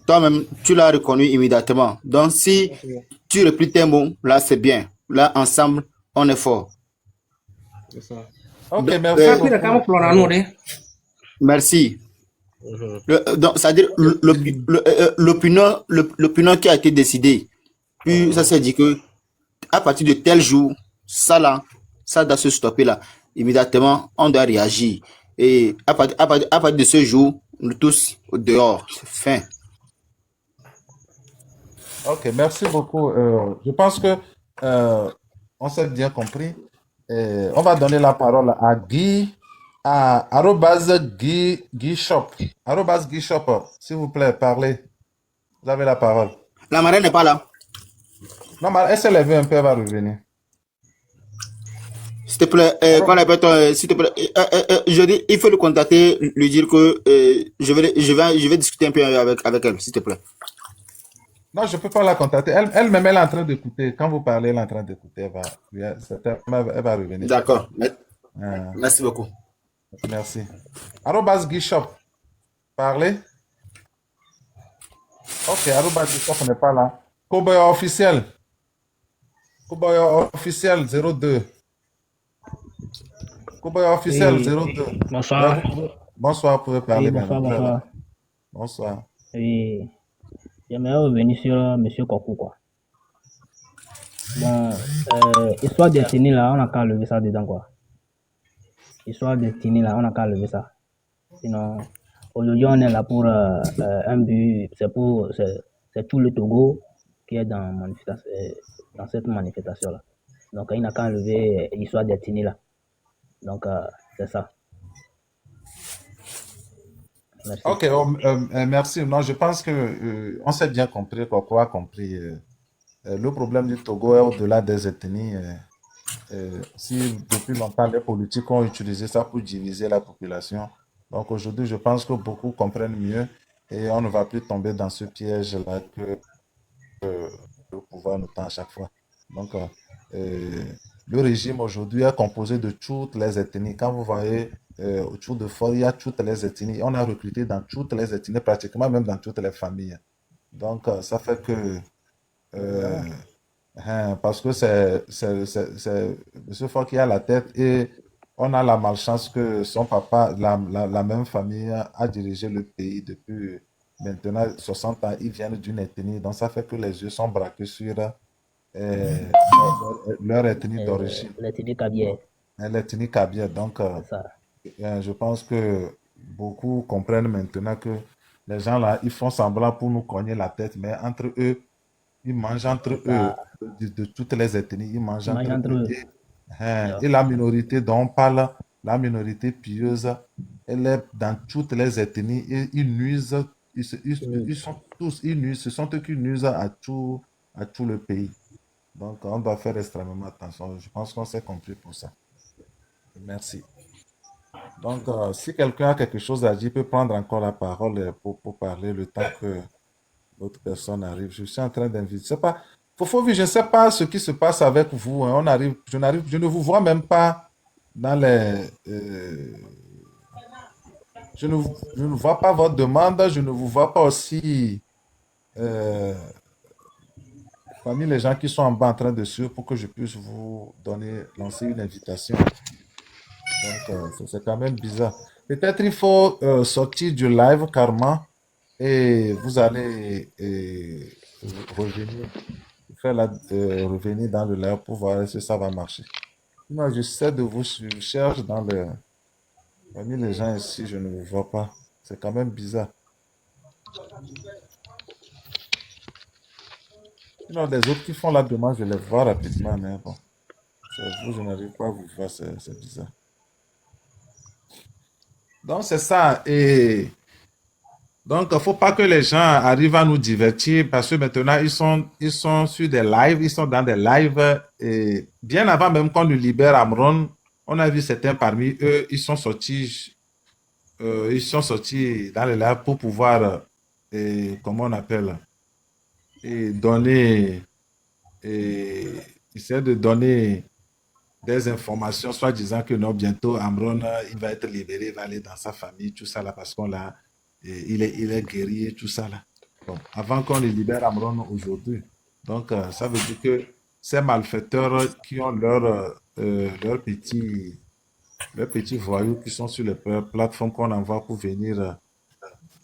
toi-même, tu l'as reconnu immédiatement. Donc, si tu replies tes mots, là, c'est bien. Là, ensemble, on est fort. C'est ça. Ok, Donc, merci Et puis, le beaucoup. camp pour nous, merci. Mhm. Donc, c'est-à-dire, l'opinion qui a été décidée, puis ça s'est dit que à partir de tel jour, ça là, ça doit se stopper là. Immédiatement, on doit réagir. Et à partir de ce jour, nous tous dehors, c'est fin. Ok, merci beaucoup. Je pense que on s'est bien compris. On va donner la parole à Guy, à Guy Shop. Guy Shop, s'il vous plaît, parlez. Vous avez la parole. La marraine n'est pas là. Non, mais elle s'est levée un peu, elle va revenir. S'il te plaît, Arro- quand la personne, s'il te plaît, je dis, il faut le contacter, lui dire que je vais discuter un peu avec elle, s'il te plaît. Non, je ne peux pas la contacter. Elle-même, elle est en train d'écouter. Quand vous parlez, elle est en train d'écouter. Elle va revenir. D'accord. Euh, Merci beaucoup. merci. Guy Shop. Parlez. Ok, Aruba Christophe n'est pas là. Koboya officiel. Koboya officiel 02. Koboya officiel Oui, 02. Ouais, bonsoir. bonsoir, vous pouvez Oui, parler maintenant. bonsoir, Vous êtes là. bonsoir. Bonsoir. Oui, j'aimerais revenir sur Monsieur Kokou, quoi. Bon, histoire destinée, là, on n'a qu'à lever ça dedans, quoi. Histoire destinée, là, on n'a qu'à lever ça. Sinon, aujourd'hui, on est là pour un but, c'est tout le Togo qui est dans cette manifestation-là. Donc, il n'a qu'à enlever l'histoire destinée, là. Donc, c'est ça. Merci. Ok, merci. Non, je pense que on s'est bien compris, Coco a compris. Le problème du Togo est au-delà des ethnies. Si depuis longtemps les politiques ont utilisé ça pour diviser la population, donc aujourd'hui je pense que beaucoup comprennent mieux et on ne va plus tomber dans ce piège-là que le pouvoir nous tend à chaque fois. Donc euh, le régime aujourd'hui est composé de toutes les ethnies. Quand vous voyez autour de Fort, il y a toutes les ethnies. On a recruté dans toutes les ethnies, pratiquement même dans toutes les familles. Donc ça fait que euh, parce que c'est M. Faure qui a la tête et on a la malchance que son papa, la même famille, a dirigé le pays depuis maintenant 60 ans. Ils viennent d'une ethnie, donc ça fait que les yeux sont braqués sur leur ethnie d'origine, L'ethnie Kabylie, l'ethnie kabyle. Donc, c'est ça. je pense que beaucoup comprennent maintenant que les gens là, ils font semblant pour nous cogner la tête, mais entre eux, ils mangent entre C'est eux, ça. de toutes les ethnies, ils mangent Ils mangent entre entre eux. eux. Yeah. Et la minorité dont on parle, la minorité pieuse, elle est dans toutes les ethnies et ils nuisent, ils sont tous, ils nuisent, ce sont eux qui nuisent à tout le pays. Donc on doit faire extrêmement attention. Je pense qu'on s'est compris pour ça. Merci. Donc si quelqu'un a quelque chose à dire, il peut prendre encore la parole pour parler le temps que l'autre personne arrive. Je suis en train d'inviter. C'est pas, Fofovi, je ne sais pas ce qui se passe avec vous. Hein. Je ne vous vois même pas dans les. Je ne vois pas votre demande. Je ne vous vois pas aussi euh, parmi les gens qui sont en bas en train de suivre pour que je puisse vous donner, lancer une invitation. Donc, c'est quand même bizarre. Peut-être il faut sortir du live carrément et vous allez revenir. Faire revenir dans le live pour voir si ça va marcher. Moi, j'essaie de vous je cherche parmi les gens ici, je ne vous vois pas. C'est quand même bizarre. Sinon, les autres qui font la demande, je les vois rapidement, mais bon, c'est vous, je n'arrive pas à vous voir, c'est bizarre. Donc, c'est ça. Et donc, il ne faut pas que les gens arrivent à nous divertir parce que maintenant, ils sont sur des lives, ils sont dans des lives. Et bien avant même qu'on ne libère Amron, on a vu certains parmi eux, ils sont sortis dans les lives pour pouvoir, comment on appelle, donner, et essayer de donner des informations, soit disant que non, bientôt Amron, il va être libéré, il va aller dans sa famille, tout ça là, parce qu'on l'a, il est guéri, tout ça là. Bon, avant qu'on le libère Amron aujourd'hui. Donc, ça veut dire que ces malfaiteurs qui ont leurs petits voyous qui sont sur les plateformes qu'on envoie pour venir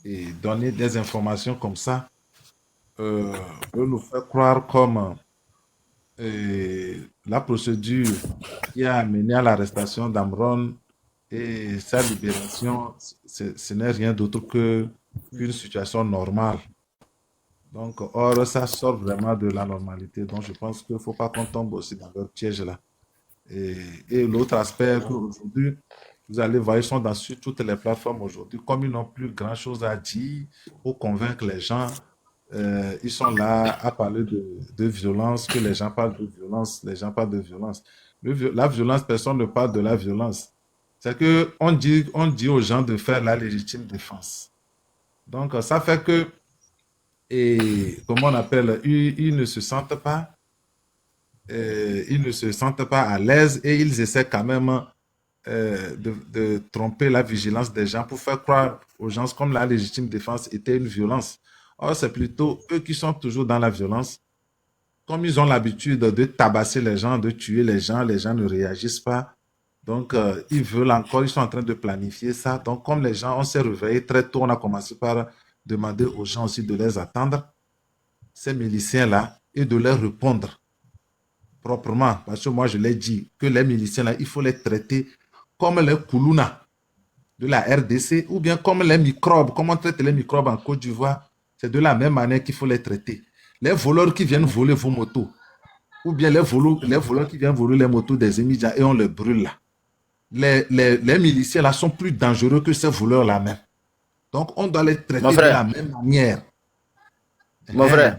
et donner des informations comme ça, euh, veulent nous faire croire comme la procédure qui a amené à l'arrestation d'Amron et sa libération, ce n'est rien d'autre qu'une situation normale. Donc, or, ça sort vraiment de la normalité. Donc, je pense qu'il ne faut pas qu'on tombe aussi dans leur piège là. Et, et l'autre aspect, qu'aujourd'hui, vous allez voir, ils sont sur toutes les plateformes aujourd'hui. Comme ils n'ont plus grand-chose à dire pour convaincre les gens, ils sont là à parler de violence, que les gens parlent de violence, les gens parlent de violence. La violence, personne ne parle de la violence. C'est que on dit aux gens de faire la légitime défense. Donc, ça fait que, et comment on appelle, ils ne se sentent pas, ils ne se sentent pas à l'aise et ils essaient quand même de tromper la vigilance des gens pour faire croire aux gens comme la légitime défense était une violence. Or, c'est plutôt eux qui sont toujours dans la violence. Comme ils ont l'habitude de tabasser les gens, de tuer les gens ne réagissent pas. Donc, ils veulent encore, ils sont en train de planifier ça. Donc, comme les gens, on s'est réveillé très tôt, on a commencé par demander aux gens aussi de les attendre, ces miliciens-là, et de leur répondre proprement. Parce que moi, je l'ai dit, que les miliciens-là, il faut les traiter comme les koulouna de la RDC ou bien comme les microbes. Comment on traite les microbes en Côte d'Ivoire? C'est de la même manière qu'il faut les traiter. Les voleurs qui viennent voler vos motos, ou bien les voleurs qui viennent voler les motos des immédiats et on les brûle là. Les miliciens là sont plus dangereux que ces voleurs-là même. Donc, on doit les traiter de la même manière. Mon frère.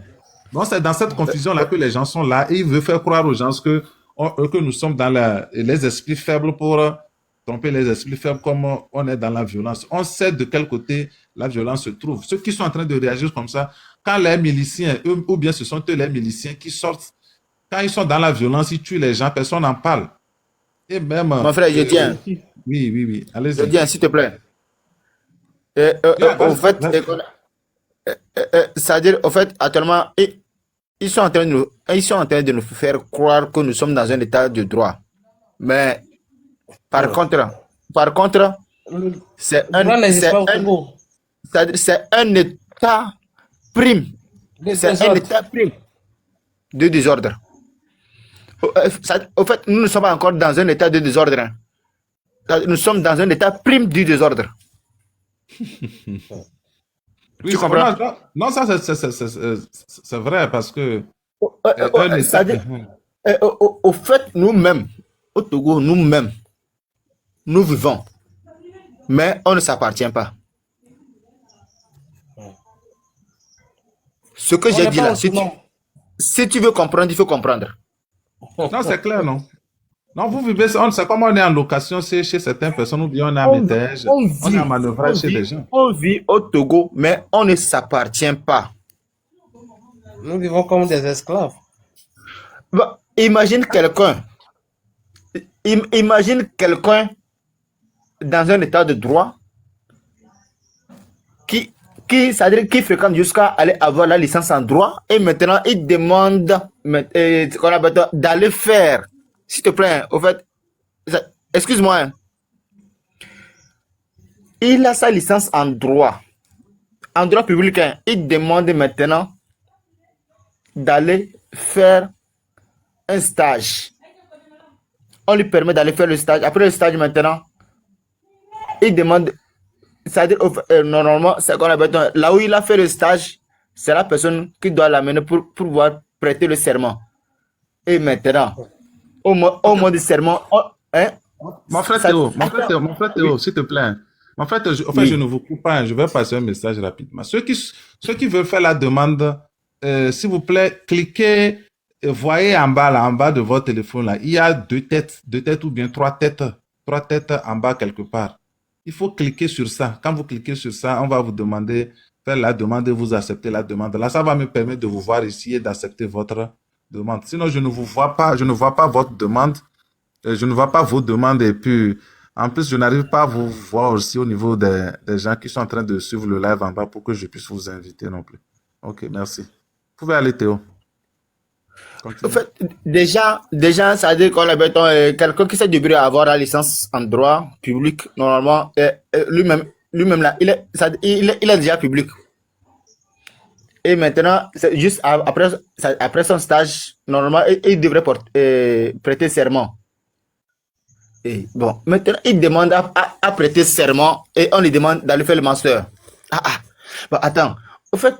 Donc, c'est dans cette confusion-là que les gens sont là et ils veulent faire croire aux gens que nous sommes dans les esprits faibles pour tromper les esprits faibles comme on est dans la violence. On sait de quel côté la violence se trouve. Ceux qui sont en train de réagir comme ça, quand les miliciens, ou bien ce sont eux les miliciens qui sortent, quand ils sont dans la violence, ils tuent les gens, personne n'en parle. Et même... Mon frère, je tiens. Oui. Allez-y. Je tiens, s'il te plaît. En fait, c'est-à-dire, en fait, actuellement, ils sont en train de nous faire croire que nous sommes dans un état de droit. Mais par contre, c'est un état prime. C'est un état prime de désordre. Au fait, nous ne sommes pas encore dans un état de désordre. Hein. Nous sommes dans un état prime du désordre. Oui, tu comprends? Non, ça c'est vrai parce que au fait, nous-mêmes, au Togo, nous-mêmes, nous vivons, mais on ne s'appartient pas. Ce que j'ai dit là, si tu veux comprendre, il faut comprendre. Non, c'est clair, non? Non, vous vivez, c'est comme on est en location chez certaines personnes, ou bien on est en métage, on est en manœuvrage chez des gens. On vit au Togo, mais on ne s'appartient pas. Nous vivons comme des esclaves. Bah, imagine quelqu'un dans un état de droit qui fréquente jusqu'à aller avoir la licence en droit et maintenant il demande d'aller faire, s'il te plaît, au fait, excuse-moi, hein. Il a sa licence en droit public, hein. Il demande maintenant d'aller faire un stage. On lui permet d'aller faire le stage. Après le stage maintenant, il demande, c'est-à-dire normalement, c'est qu'on appelle, là où il a fait le stage, c'est la personne qui doit l'amener pour pouvoir prêter le serment. Et maintenant, au mois de serment, hein, mon frère Théo, s'il te plaît. En fait, je ne vous coupe pas, hein, je vais passer un message rapidement. Ceux qui veulent faire la demande, s'il vous plaît, cliquez, voyez en bas de votre téléphone là, il y a deux têtes ou bien trois têtes en bas quelque part. Il faut cliquer sur ça. Quand vous cliquez sur ça, on va vous demander faire la demande et vous acceptez la demande. Là, ça va me permettre de vous voir ici et d'accepter votre demande. Sinon, je ne vous vois pas, je ne vois pas votre demande, je ne vois pas vos demandes et puis en plus, je n'arrive pas à vous voir aussi au niveau des gens qui sont en train de suivre le live en bas pour que je puisse vous inviter non plus. Ok, merci. Vous pouvez aller, Théo. En fait, déjà, ça veut dire qu'on a quelqu'un qui s'est débrouillé à avoir la licence en droit public, normalement, lui-même là, il est déjà public. Et maintenant, c'est juste après son stage, normalement, il devrait prêter serment. Et bon, maintenant, il demande à prêter serment et on lui demande d'aller faire le master. Bon, attends, au fait,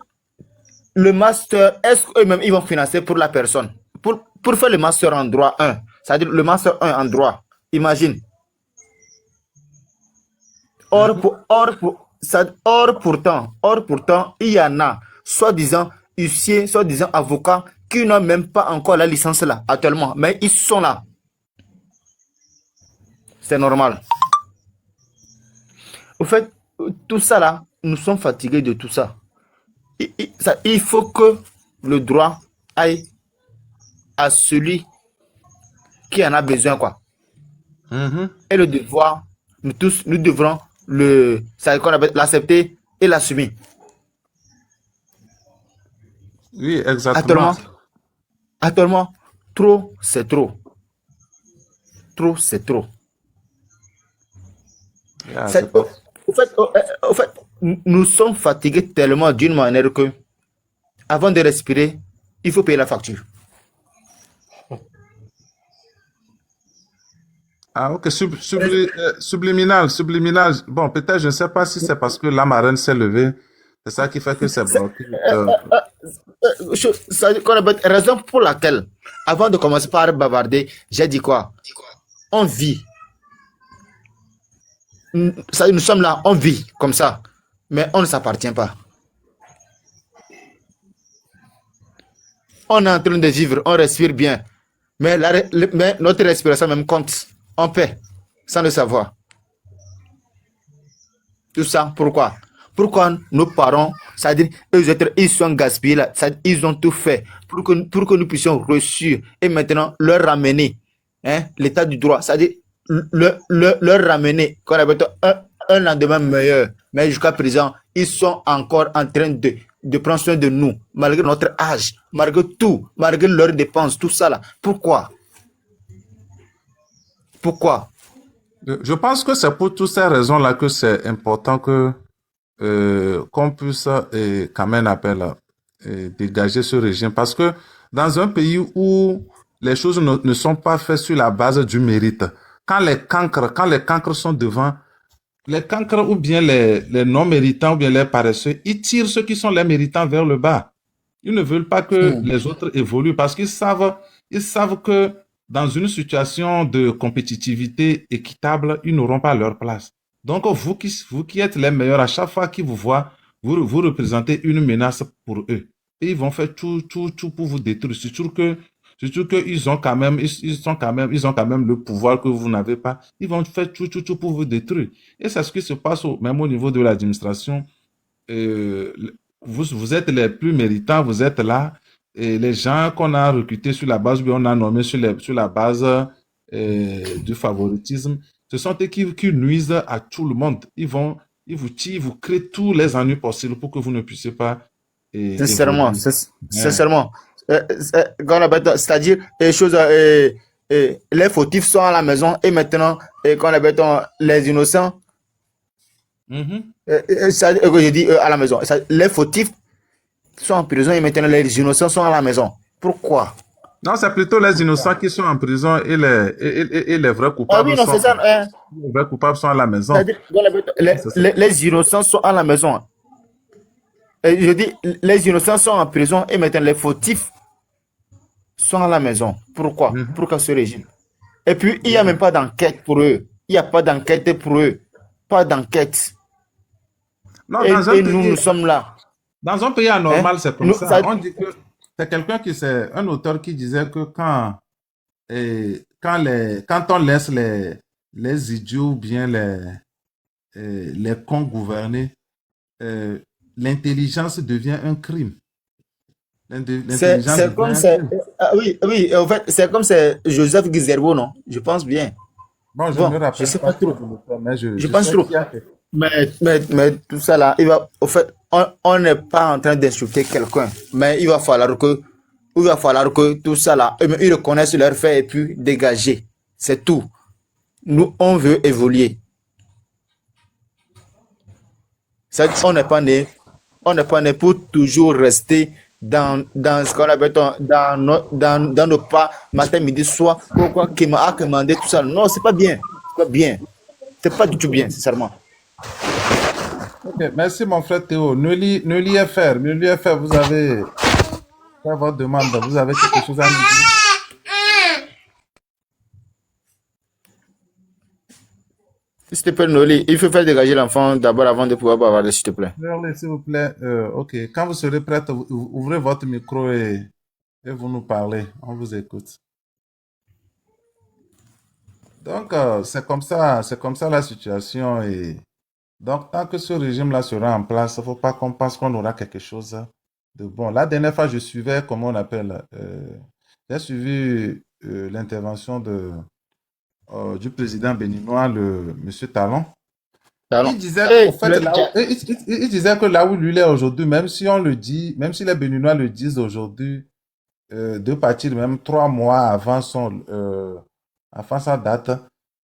le master, est-ce qu'eux-mêmes ils vont financer pour la personne? Pour faire le master en droit 1, c'est-à-dire le master 1 en droit, imagine. Or, pourtant, il y en a, soi-disant huissiers, soi-disant avocats, qui n'ont même pas encore la licence là, actuellement, mais ils sont là. C'est normal. Au fait, tout ça là, nous sommes fatigués de tout ça. Il faut que le droit aille à celui qui en a besoin, quoi. Mhm. Et le devoir, nous tous, nous devrons ça qu'on appelle l'accepter et l'assumer. Oui, exactement. Actuellement, actuellement, trop, c'est trop. Trop, c'est trop. Yeah, c'est C'est- pas... au fait, nous sommes fatigués tellement d'une manière que, avant de respirer, il faut payer la facture. Ah, ok, subliminal, subliminal. Bon, peut-être, je ne sais pas si c'est parce que la marraine s'est levée. C'est ça qui fait que c'est bloqué. Raison pour laquelle, avant de commencer par bavarder, j'ai dit quoi? On vit. Nous sommes là, on vit comme ça. Mais on ne s'appartient pas. On est en train de vivre, on respire bien. Mais, mais notre respiration même compte. On paie, sans le savoir. Tout ça, pourquoi? Pourquoi nos parents, c'est-à-dire, ils sont gaspillés là, ils ont tout fait pour que nous puissions reçu et maintenant leur ramener hein, l'état du droit, c'est-à-dire leur ramener qu'on appelle un lendemain meilleur. Mais jusqu'à présent, ils sont encore en train de prendre soin de nous, malgré notre âge, malgré tout, malgré leurs dépenses, tout ça là. Pourquoi? Pourquoi? Je pense que c'est pour toutes ces raisons-là que c'est important que qu'on puisse, comme on appelle, dégager ce régime. Parce que dans un pays où les choses ne sont pas faites sur la base du mérite, quand les cancres sont devant, les cancres ou bien les non-méritants ou bien les paresseux, ils tirent ceux qui sont les méritants vers le bas. Ils ne veulent pas que Hmm. les autres évoluent parce ils savent que dans une situation de compétitivité équitable, ils n'auront pas leur place. Donc, vous qui êtes les meilleurs, à chaque fois qu'ils vous voient, vous représentez une menace pour eux. Et ils vont faire tout pour vous détruire. Surtout que ils ont quand même le pouvoir que vous n'avez pas. Ils vont faire tout pour vous détruire. Et c'est ce qui se passe même au niveau de l'administration. euh, vous êtes les plus méritants, vous êtes là, et les gens qu'on a recrutés sur la base, ou bien on a nommés sur la base du favoritisme, ce sont eux qui nuisent à tout le monde. Ils vous tirent, ils vous créent tous les ennuis possibles pour que vous ne puissiez pas Sincèrement, évoluer. Hein. sincèrement. C'est-à-dire, les choses, les fautifs sont à la maison et maintenant, qu'on appelle les innocents, Mhm. que je dis à la maison. Les fautifs sont en prison et maintenant les innocents sont à la maison. Pourquoi? Non, c'est plutôt les innocents qui sont en prison et les vrais Ah oui, non, c'est ça. les vrais coupables sont à la maison. C'est-à-dire, C'est ça. les innocents sont à la maison. Et je dis, les innocents sont en prison et maintenant les fautifs sont à la maison. Pourquoi? Mhm. Pourquoi ce régime? Et puis, il n'y a même pas d'enquête pour eux. Il n'y a pas d'enquête pour eux. Pas d'enquête. Non, dans un Et nous, nous pays, sommes là. Dans un pays Hein? anormal, c'est comme Nous, ça. On dit que c'est quelqu'un c'est un auteur qui disait que quand on laisse les idiots ou bien les cons gouverner, euh, l'intelligence devient un crime. L'intelligence c'est devient comme un c'est. crime. Ah oui, oui, en fait, c'est comme c'est Joseph Guizerbo, non? Je pense bien. Bon, je ne me Bon, je rappelle sais pas pas trop trop. de l'auteur, mais Je je pense sais trop. qu'il y a quelque... Mais tout ça là, au fait, on n'est pas en train d'insulter quelqu'un, mais il va falloir que tout ça là, ils reconnaissent leurs faits et puis dégager. C'est tout. Nous, on veut évoluer. On n'est pas né pour toujours rester dans ce qu'on appelle dans nos pas, matin, midi, soir, pourquoi qui m'a commandé tout ça. Non, c'est pas bien. C'est pas bien. C'est pas du tout bien, sincèrement. Ok, merci mon frère Théo. Ne FR, vous avez fait votre demande, vous avez quelque chose à nous dire? S'il te plaît, Noli, il faut faire dégager l'enfant d'abord avant de pouvoir bavarder, s'il te plaît. Shirley, s'il vous plaît, ok. Quand vous serez prête, ouvrez votre micro et vous nous parlez. On vous écoute. Donc, c'est comme ça la situation. Et donc, tant que ce régime-là sera en place, il ne faut pas qu'on pense qu'on aura quelque chose de bon. La dernière fois, je suivais, comment on appelle, j'ai suivi l'intervention du président béninois, le monsieur Talon. Pardon. Il disait Eh, qu'au fait, il disait que là où lui il est aujourd'hui, même si on le dit, même si les Béninois le disent aujourd'hui, de partir même 3 mois avant sa date,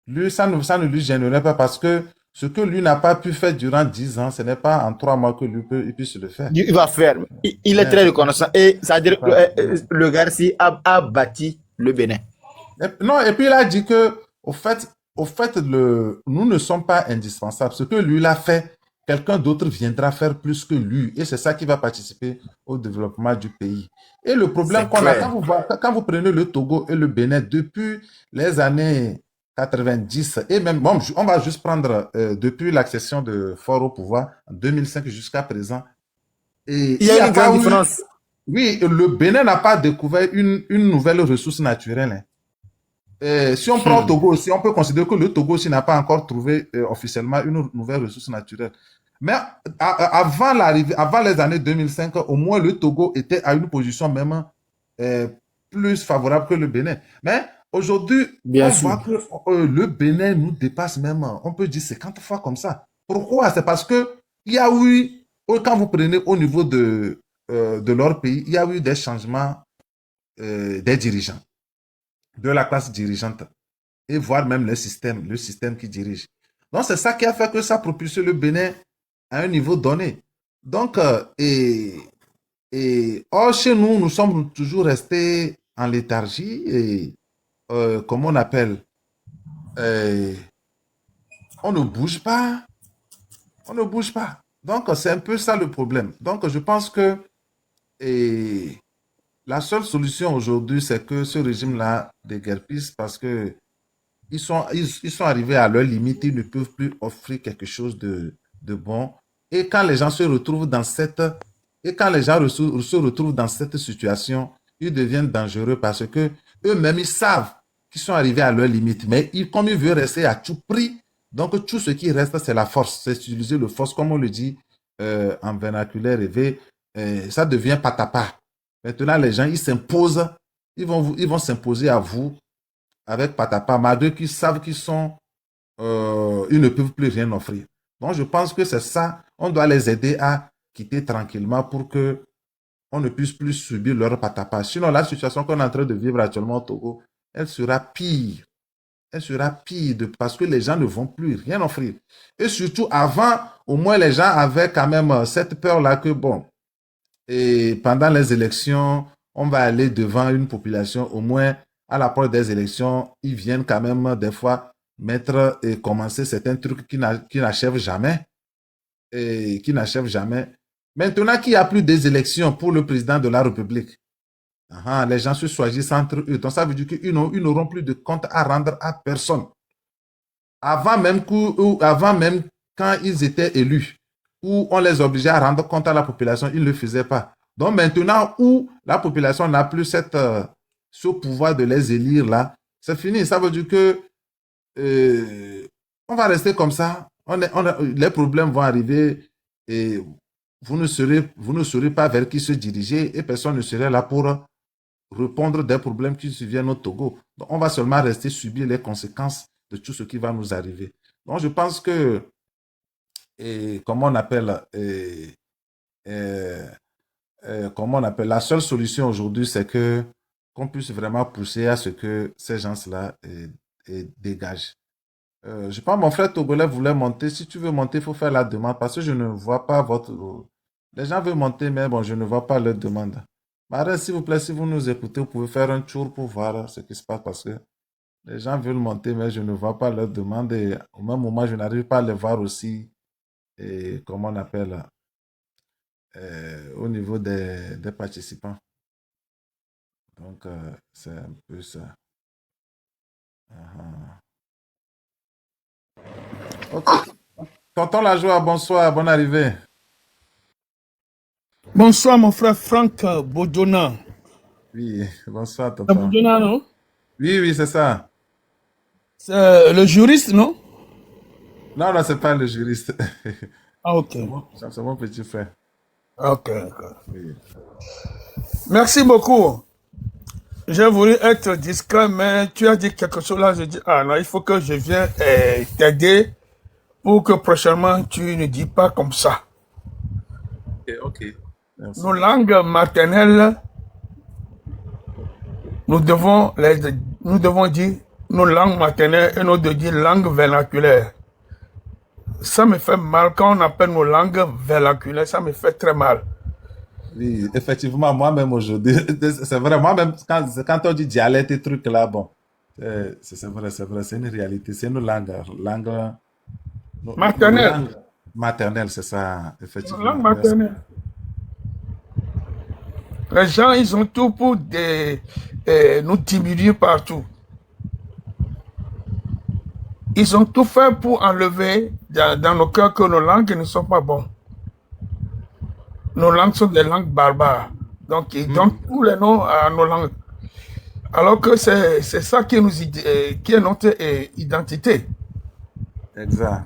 lui, ça ne lui gênerait pas parce que ce que lui n'a pas pu faire durant 10 ans, ce n'est pas en 3 mois que il puisse le faire. il va faire. Il est Ouais, très reconnaissant. Et ça veut dire c'est que ça. le Garci a bâti le Bénin. Non, et puis il a dit que, nous ne sommes pas indispensables. Ce que lui l'a fait, quelqu'un d'autre viendra faire plus que lui. Et c'est ça qui va participer au développement du pays. Et le problème C'est qu'on a, clair. quand vous prenez le Togo et le Bénin, depuis les années 90, et même, bon, on va juste prendre depuis l'accession de Faure au pouvoir, en 2005 jusqu'à présent, et Il y il n'y a a une grande pas eu, différence. oui, le Bénin n'a pas découvert une nouvelle ressource naturelle, hein. Si on prend le Togo aussi, on peut considérer que le Togo aussi n'a pas encore trouvé officiellement une nouvelle ressource naturelle. Mais avant l'arrivée, avant les années 2005, au moins le Togo était à une position même euh, plus favorable que le Bénin. Mais aujourd'hui, Bien on sûr. voit que le Bénin nous dépasse même, on peut dire 50 fois comme ça. Pourquoi? C'est parce que il y a eu, quand vous prenez au niveau de leur pays, il y a eu des changements des dirigeants, de la classe dirigeante et voir même le système qui dirige. Donc, c'est ça qui a fait que ça propulse le Bénin à un niveau donné. Donc, or, chez nous, nous sommes toujours restés en léthargie et, comme on appelle, euh, on ne bouge pas, on ne bouge pas. Donc, c'est un peu ça le problème. Donc, je pense que et, la seule solution aujourd'hui, c'est que ce régime-là déguerpisse parce que ils sont arrivés à leur limite, ils ne peuvent plus offrir quelque chose de bon. Et quand les gens se retrouvent dans cette, et quand les gens se retrouvent dans cette situation, ils deviennent dangereux parce que eux-mêmes, ils savent qu'ils sont arrivés à leur limite. Mais comme ils veulent rester à tout prix, donc tout ce qui reste, c'est la force. C'est utiliser le force, comme on le dit en vernaculaire élevé, ça devient patapa. Maintenant, les gens, ils s'imposent, ils vont s'imposer à vous avec Patapa, malgré qu'ils savent ils ne peuvent plus rien offrir. Donc, je pense que c'est ça. On doit les aider à quitter tranquillement pour que on ne puisse plus subir leur Patapa. Sinon, la situation qu'on est en train de vivre actuellement au Togo, elle sera pire. Elle sera pire parce que les gens ne vont plus rien offrir. Et surtout, avant, au moins, les gens avaient quand même cette peur-là que, bon, et pendant les élections, on va aller devant une population, au moins à l'approche des élections, ils viennent quand même des fois mettre et commencer certains trucs qui n'achèvent jamais. Et qui n'achèvent jamais. Maintenant qu'il n'y a plus des élections pour le président de la République, les gens se choisissent entre eux. Donc ça veut dire qu'ils n'auront plus de compte à rendre à personne. Avant même quand ils étaient élus, où on les obligeait à rendre compte à la population, ils ne le faisaient pas. Donc maintenant, où la population n'a plus ce pouvoir de les élire là, c'est fini. Ça veut dire que on va rester comme ça. Les problèmes vont arriver et vous ne saurez pas vers qui se diriger et personne ne serait là pour répondre des problèmes qui surviennent au Togo. Donc, on va seulement rester subir les conséquences de tout ce qui va nous arriver. Donc, je pense que, comment on appelle, comment on appelle, la seule solution aujourd'hui, c'est que qu'on puisse vraiment pousser à ce que ces gens-là dégagent. Je pense que mon frère togolais voulait monter. Si tu veux monter, il faut faire la demande parce que je ne vois pas votre. Les gens veulent monter, mais bon, je ne vois pas leur demande. Marin, s'il vous plaît, si vous nous écoutez, vous pouvez faire un tour pour voir ce qui se passe parce que les gens veulent monter, mais je ne vois pas leur demande et au même moment, je n'arrive pas à les voir aussi. Et comment on appelle au niveau des participants. Donc, c'est un peu ça. Ok. Tonton la joie, bonsoir, bonne arrivée. Bonsoir, mon frère Franck Bodjona. Oui, bonsoir, C'est tonton. Bodjona, non? Oui, oui, c'est ça. C'est le juriste, non? Non, non, c'est pas le juriste. Ah, ok. C'est mon petit frère. Ok, d'accord. Oui. Merci beaucoup. J'ai voulu être discret, mais tu as dit quelque chose là. Je dis, ah non, il faut que je vienne t'aider pour que prochainement tu ne dis pas comme ça. Ok. Merci. Nos langues maternelles, nous devons dire nos langues maternelles et nous devons dire langue vernaculaire. Ça me fait mal quand on appelle nos langues vernaculaires, ça me fait très mal. Oui, effectivement, moi-même aujourd'hui, c'est vrai, moi-même, quand on dit dialecte et trucs là, bon, c'est vrai, c'est une réalité, c'est une nos Maternelle, langues maternelles, c'est ça, nos effectivement. langues Merci. maternelles. Les gens, ils ont tout pour nous diminuer partout. Ils ont tout fait pour enlever dans nos cœurs que nos langues ne sont pas bonnes. Nos langues sont des langues barbares. Donc, ils donnent tous les noms à nos langues. Alors que c'est ça qui est notre identité. Exact.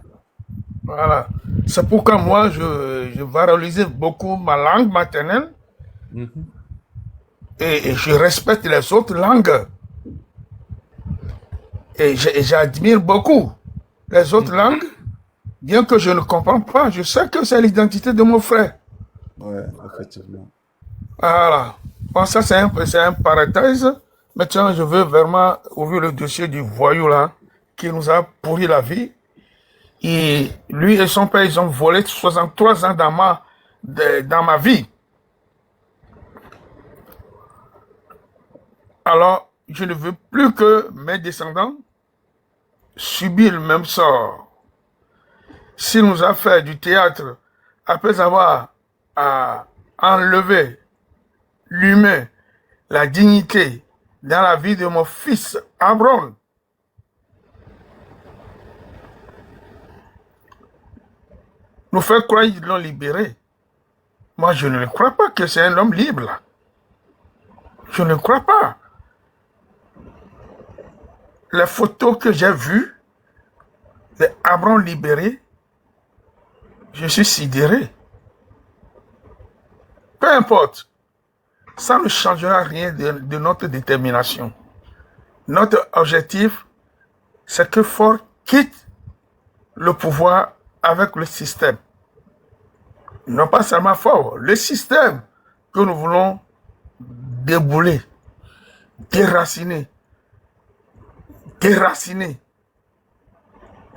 Voilà. C'est pourquoi moi, je valorise beaucoup ma langue maternelle Mhm. et je respecte les autres langues. Et j'admire beaucoup les autres langues, bien que je ne comprends pas. Je sais que c'est l'identité de mon frère. Ouais, effectivement. Voilà. Bon, ça, c'est un parenthèse. Maintenant, je veux vraiment ouvrir le dossier du voyou là, qui nous a pourri la vie. Et lui et son père, ils ont volé 63 ans dans ma vie. Alors, je ne veux plus que mes descendants subissent le même sort. S'il nous a fait du théâtre après avoir enlevé l'humain, la dignité dans la vie de mon fils Abraham, nous fait croire qu'ils l'ont libéré. Moi, je ne crois pas que c'est un homme libre, là. Je ne crois pas. Les photos que j'ai vues, les Abraham libérés, je suis sidéré. Peu importe, ça ne changera rien de notre détermination. Notre objectif, c'est que Ford quitte le pouvoir avec le système. Non pas seulement Ford, le système que nous voulons débouler, déraciner,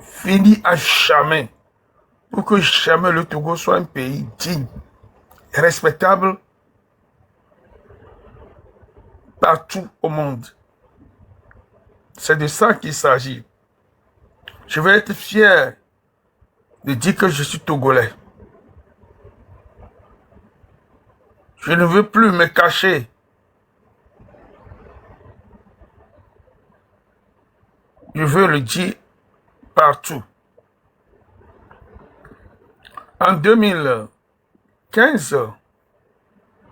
fini à jamais, pour que jamais le Togo soit un pays digne, respectable partout au monde. C'est de ça qu'il s'agit. Je vais être fier de dire que je suis Togolais. Je ne veux plus me cacher. Je veux le dire partout. En 2015,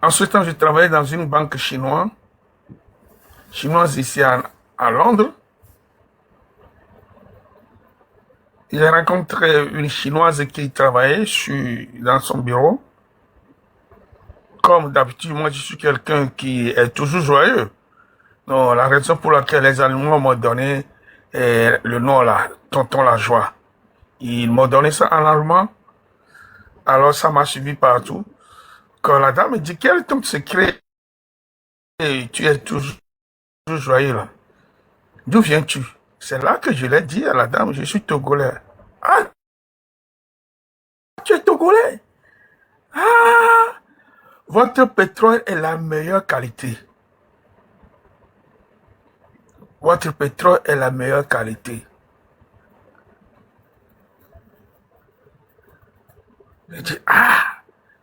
en ce temps, je travaillais dans une banque chinoise ici à Londres. J'ai rencontré une Chinoise qui travaillait dans son bureau. Comme d'habitude, moi, je suis quelqu'un qui est toujours joyeux. Donc, la raison pour laquelle les Allemands m'ont donné le nom là, Tonton la joie. Ils m'ont donné ça en allemand. Alors, ça m'a suivi partout. Quand la dame me dit, quel est ton secret? Et tu es toujours joyeux là. D'où viens-tu? C'est là que je l'ai dit à la dame, je suis Togolais. Ah, tu es Togolais? Ah, votre pétrole est la meilleure qualité. Votre pétrole est la meilleure qualité. Je dis, ah,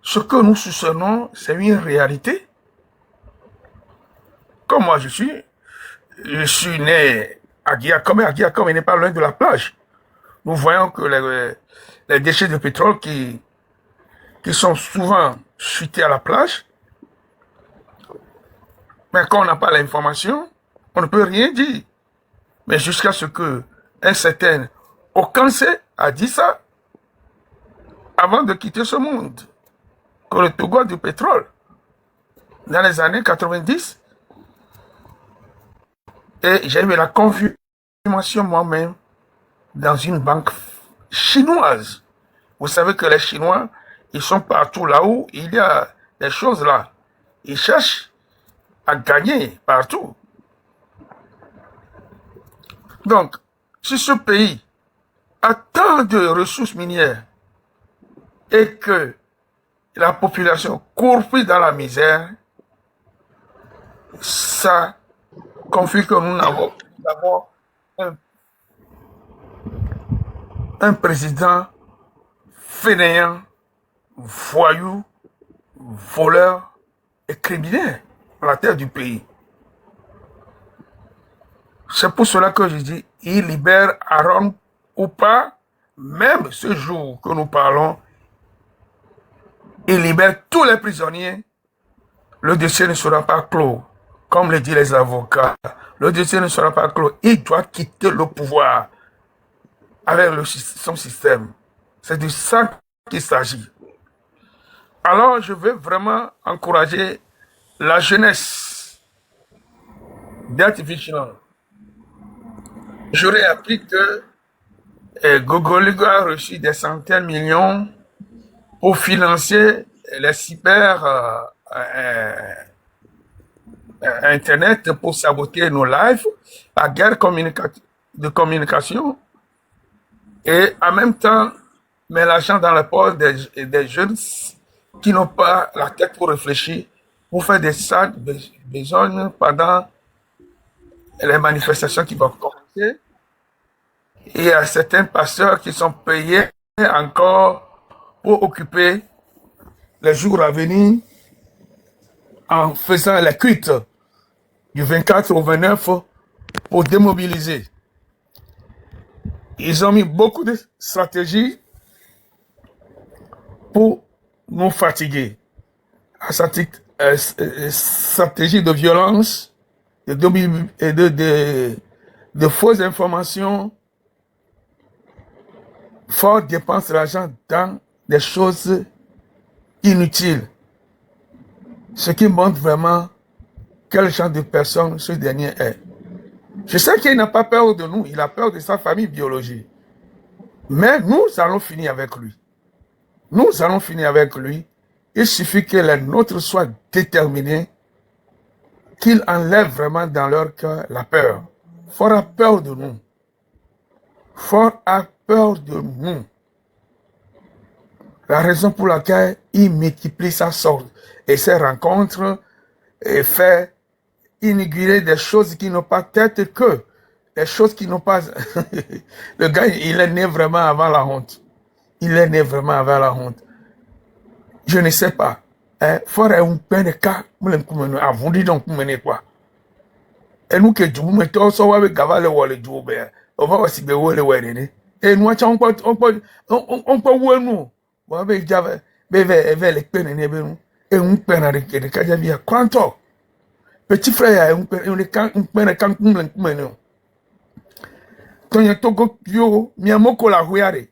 ce que nous soupçonnons, c'est une réalité. Comme moi, je suis né à Guillacome, et Guillacome n'est pas loin de la plage. Nous voyons que les déchets de pétrole qui sont souvent chutés à la plage, mais quand on n'a pas l'information, on ne peut rien dire. Mais jusqu'à ce que un certain Okanse a dit ça avant de quitter ce monde, que le Togo a du pétrole. Dans les années 90, Et j'ai eu la confirmation moi-même dans une banque chinoise. Vous savez que les Chinois, ils sont partout là où il y a des choses là. Ils cherchent à gagner partout. Donc, si ce pays a tant de ressources minières et que la population court plus dans la misère, ça confie que nous avons d'abord un président fainéant, voyou, voleur et criminel à la tête du pays. C'est pour cela que je dis, il libère Aaron ou pas, même ce jour que nous parlons, il libère tous les prisonniers, le dossier ne sera pas clos. Comme le disent les avocats, le dossier ne sera pas clos. Il doit quitter le pouvoir avec son système. C'est de ça qu'il s'agit. Alors, je veux vraiment encourager la jeunesse d'être vigilant. J'aurais appris que Gogoligo a reçu des centaines de millions pour financer les cyber Internet pour saboter nos lives, la guerre de communication, et en même temps, met l'argent dans la poche des jeunes qui n'ont pas la tête pour réfléchir, pour faire des salles besoin pendant les manifestations qui vont commencer. Et il y a certains pasteurs qui sont payés encore pour occuper les jours à venir en faisant les cuites du 24 au 29 pour démobiliser. Ils ont mis beaucoup de stratégies pour nous fatiguer. Stratégie de violence, de fausses informations, faut dépenser l'argent dans des choses inutiles. Ce qui montre vraiment quel genre de personne ce dernier est. Je sais qu'il n'a pas peur de nous, il a peur de sa famille biologique. Mais nous allons finir avec lui. Nous allons finir avec lui. Il suffit que les nôtres soient déterminés, qu'ils enlèvent vraiment dans leur cœur la peur. Fort a peur de nous. Fort a peur de nous. La raison pour laquelle il multiplie sa sorte et ses rencontres et fait inaugurer des choses qui n'ont pas tête que des choses qui n'ont pas... Le gars, il est né vraiment avant la honte. Il est né vraiment avant la honte. Je ne sais pas. Fort est un peu de cas, avant de donc mener quoi. Et nous que tu me t'as so avec Gavale ou le Joubert, on va aussi be wole wele. Et nous on peut nous. On va java beve les peine ne be nous. Et un peine avec que kaja via quanto. Petit frère un peine quand kumene. Tonya togo yo miamoko la huare.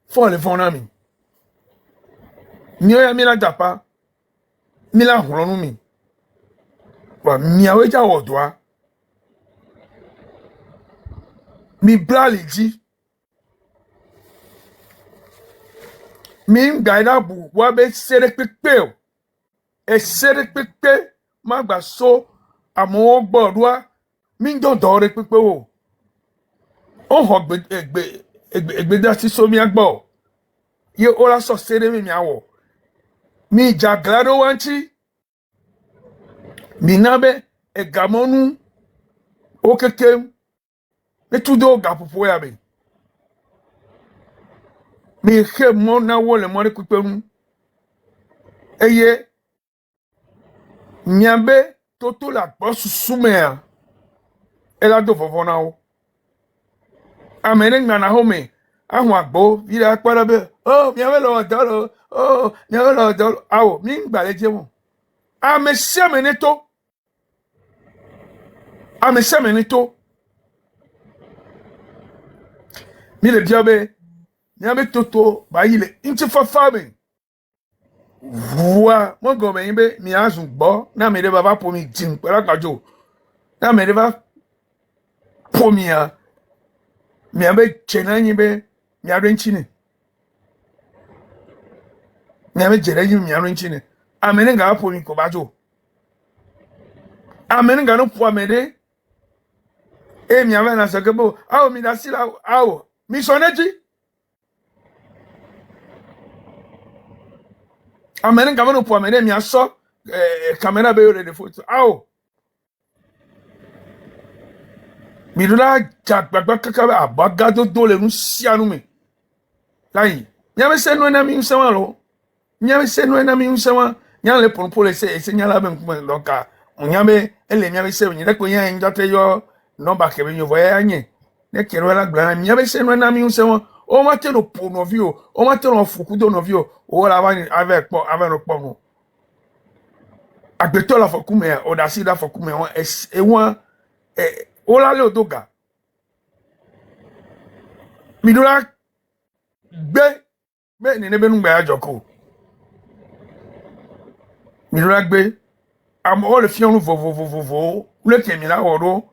Faut le fonami. Nyo ya mila dapa. Mila hulonu mi. Wa miawe ja odwa. Mi blali ji. Mi ngaida bu wabe sere pepe. E sere pepe magba so amo gbodwa mi don dore pepe o. O ho egbe da si so mi agbo. Ye ora so sere mi awo. Mi jaglado wanchi. Mi nabe e gamonu okekem. Me tudo gapupo ya be. Mi he mo na wo le mo re kupenu. Eye nyambe toto la bosu sumea. Ela do fofona o. Amene ngana home. Ahun agbo vira apara be. Oh, mi ave lo dolo. Oh, mi ave lo dolo. Awo, mi ngbaleje mo. Ame semeneto. Ame semeneto. Mi le diabe. Mi ave toto ba ile inchi fa farming. Voa, mon gome imbe mi azun gbo na me de baba po mi jin pela kajo. Na me de ba pomia miabe chena nyibe miado nchini miabe jere nyibe miado nchini amene nga pomi ko bajo amene nga no po amede e miabe na sakebo awo mi dasila awo mi soneji amene nga no po amede mi aso camera be yore de photo awo midula jagbagba kakabe abagado dole nu sianu me lai nyame se no na mi nsewa lo nyame se no na mi nsewa nyale ponpole se nyala be nkum ndoka nyame ele nyame se nyi de ko yan njote yo number ke be nyovo ya nye ne kero la gbara nyame se no na mi nsewa o ma te no ponovio o ma te no fukudo novio o la va avec no pono agbeto la fokume o da si da fokume won e won ola le odoga midula gbe ni nebe nu gba ajoko midula gbe am o le fionu vo le kemi la oro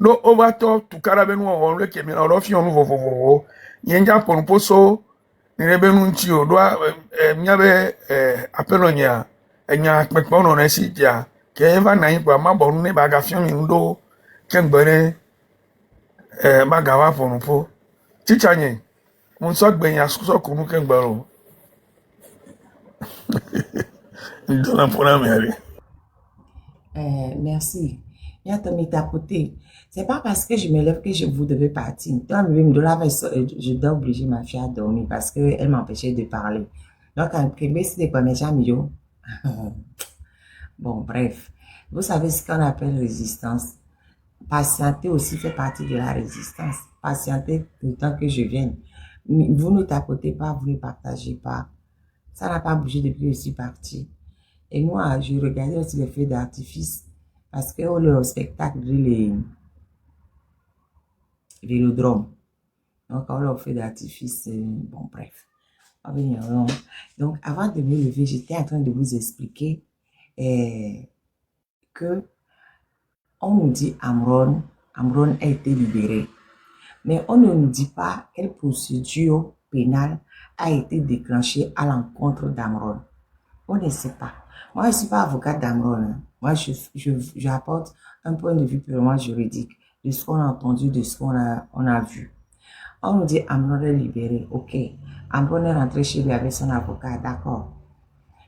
no overto tukara be nu o le kemi la oro fionu vo yenja pon poso ni nebe nu nchi o do nyabe apelo nya enya pepo no na si ja ke eva na yin pa ma bo nu ne ba ga fionu ndo kengbere magawa ponpo tichanye mun so gbenya so kunu kengbero ndona pona meri Merci. Viens te mettre à côté. C'est pas parce que je me lève que vous devez partir. Toi, je dois obliger ma fille à dormir parce qu'elle m'empêchait de parler. Donc, en premier, c'était quoi, mes amis? Bon, bref. Vous savez ce qu'on appelle résistance. Patienter aussi fait partie de la résistance. Patienter le temps que je vienne. Vous ne tapotez pas, vous ne partagez pas. Ça n'a pas bougé depuis que je suis partie. Et moi, je regardais aussi les feux d'artifice parce que le spectacle de Vélodrome. Donc, on le feu d'artifice, bon, bref. Donc, avant de me lever, j'étais en train de vous expliquer que on nous dit Amron a été libéré. Mais on ne nous dit pas quelle procédure pénale a été déclenchée à l'encontre d'Amron. On ne sait pas. Moi, je ne suis pas avocat d'Amron. Hein. Moi, j'apporte un point de vue purement juridique de ce qu'on a entendu, de ce qu'on a vu. On nous dit Amron est libéré. Ok. Amron est rentré chez lui avec son avocat. D'accord.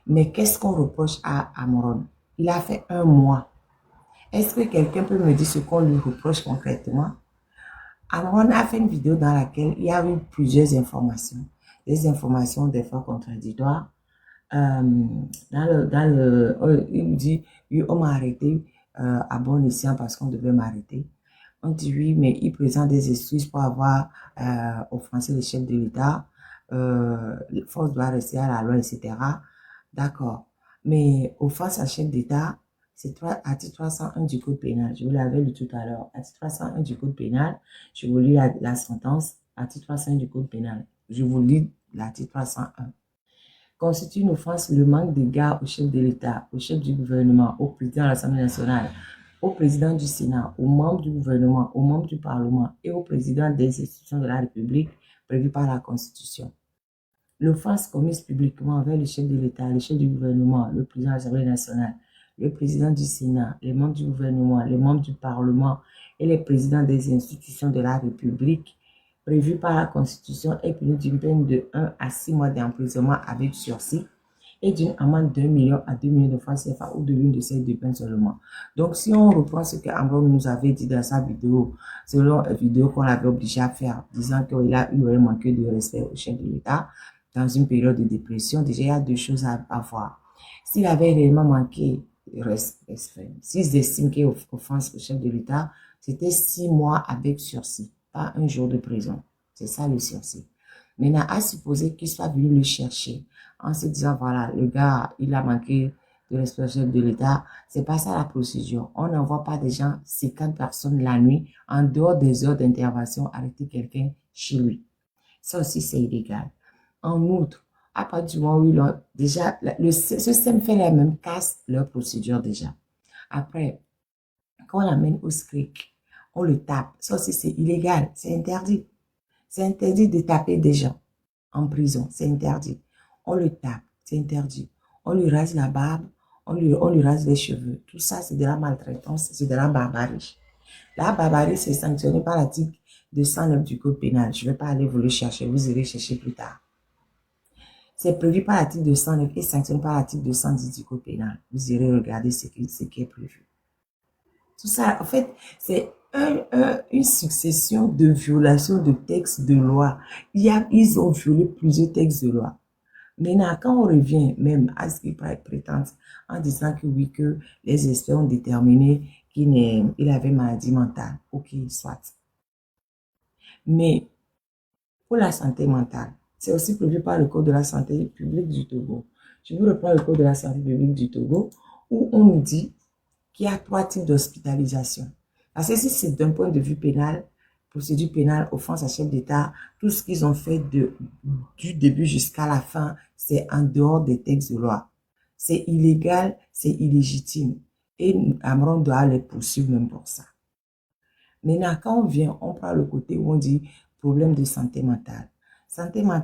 Mais qu'est-ce qu'on reproche à Amron? Il a fait 1 mois. Est-ce que quelqu'un peut me dire ce qu'on lui reproche concrètement? Amron a fait une vidéo dans laquelle il y a eu plusieurs informations. Des informations des fois contradictoires. Il me dit, oui, on m'a arrêté à bon escient parce qu'on devait m'arrêter. On dit oui, mais il présente des excuses pour avoir offensé le chef de l'État. Force doit rester à la loi, etc. D'accord. Mais offense à chef d'État, c'est article 301 du Code pénal. Je vous l'avais lu tout à l'heure. Article 301 du Code pénal. Je vous lis la sentence. Article 301 du Code pénal. Je vous lis l'article 301. Constitue une offense le manque d'égard au chef de l'État, au chef du gouvernement, au président de l'Assemblée nationale, au président du Sénat, aux membres du gouvernement, aux membres du Parlement et au président des institutions de la République prévues par la Constitution. L'offense commise publiquement envers le chef de l'État, le chef du gouvernement, le président de l'Assemblée nationale, le président du Sénat, les membres du gouvernement, les membres du Parlement et les présidents des institutions de la République prévues par la Constitution est punie d'une peine de 1 à 6 mois d'emprisonnement avec sursis et d'une amende d'1 million à 2 millions de francs CFA ou de l'une de ces 2 peines seulement. Donc, si on reprend ce que Amron nous avait dit dans sa vidéo, selon la vidéo qu'on l'avait obligé à faire, disant qu'il aurait manqué de respect au chef de l'État dans une période de dépression, déjà, il y a 2 choses à voir. S'il avait réellement manqué de respect, s'ils estiment qu'il y a offense au chef de l'État, c'était 6 mois avec sursis, pas 1 jour de prison. C'est ça le sursis. Maintenant, à supposer qu'il soit venu le chercher en se disant, voilà, le gars, il a manqué de respect au chef de l'État, c'est pas ça la procédure. On n'envoie pas des gens, 50 personnes la nuit, en dehors des heures d'intervention, arrêter quelqu'un chez lui. Ça aussi, c'est illégal. En outre, à partir du moment où ils ont déjà, ce système fait la même casse leur procédure déjà. Après, quand on l'amène au SCRIC, on le tape. Ça aussi, c'est illégal, c'est interdit. C'est interdit de taper des gens en prison, c'est interdit. On le tape, c'est interdit. On lui rase la barbe, on lui rase les cheveux. Tout ça, c'est de la maltraitance, c'est de la barbarie. La barbarie, c'est sanctionné par l'article 209 du Code pénal. Je ne vais pas aller vous le chercher, vous irez chercher plus tard. C'est prévu par l'article 209 et sanctionné par l'article 210 du Code pénal. Vous irez regarder ce qui est prévu. Tout ça, en fait, c'est une succession de violations de textes de loi. Ils ont violé plusieurs textes de loi. Maintenant, quand on revient même à ce qu'ils prétendent en disant que oui, que les experts ont déterminé qu'il avait maladie mentale. Ok, soit. Mais pour la santé mentale, c'est aussi prévu par le Code de la santé publique du Togo. Je vous reprends le Code de la santé publique du Togo où on nous dit qu'il y a 3 types d'hospitalisation. Parce que si c'est d'un point de vue pénal, procédure pénale, offense à chef d'État, tout ce qu'ils ont fait du début jusqu'à la fin, c'est en dehors des textes de loi. C'est illégal, c'est illégitime. Et Amron doit les poursuivre même pour ça. Maintenant, quand on vient, on prend le côté où on dit problème de santé mentale. Santé mentale,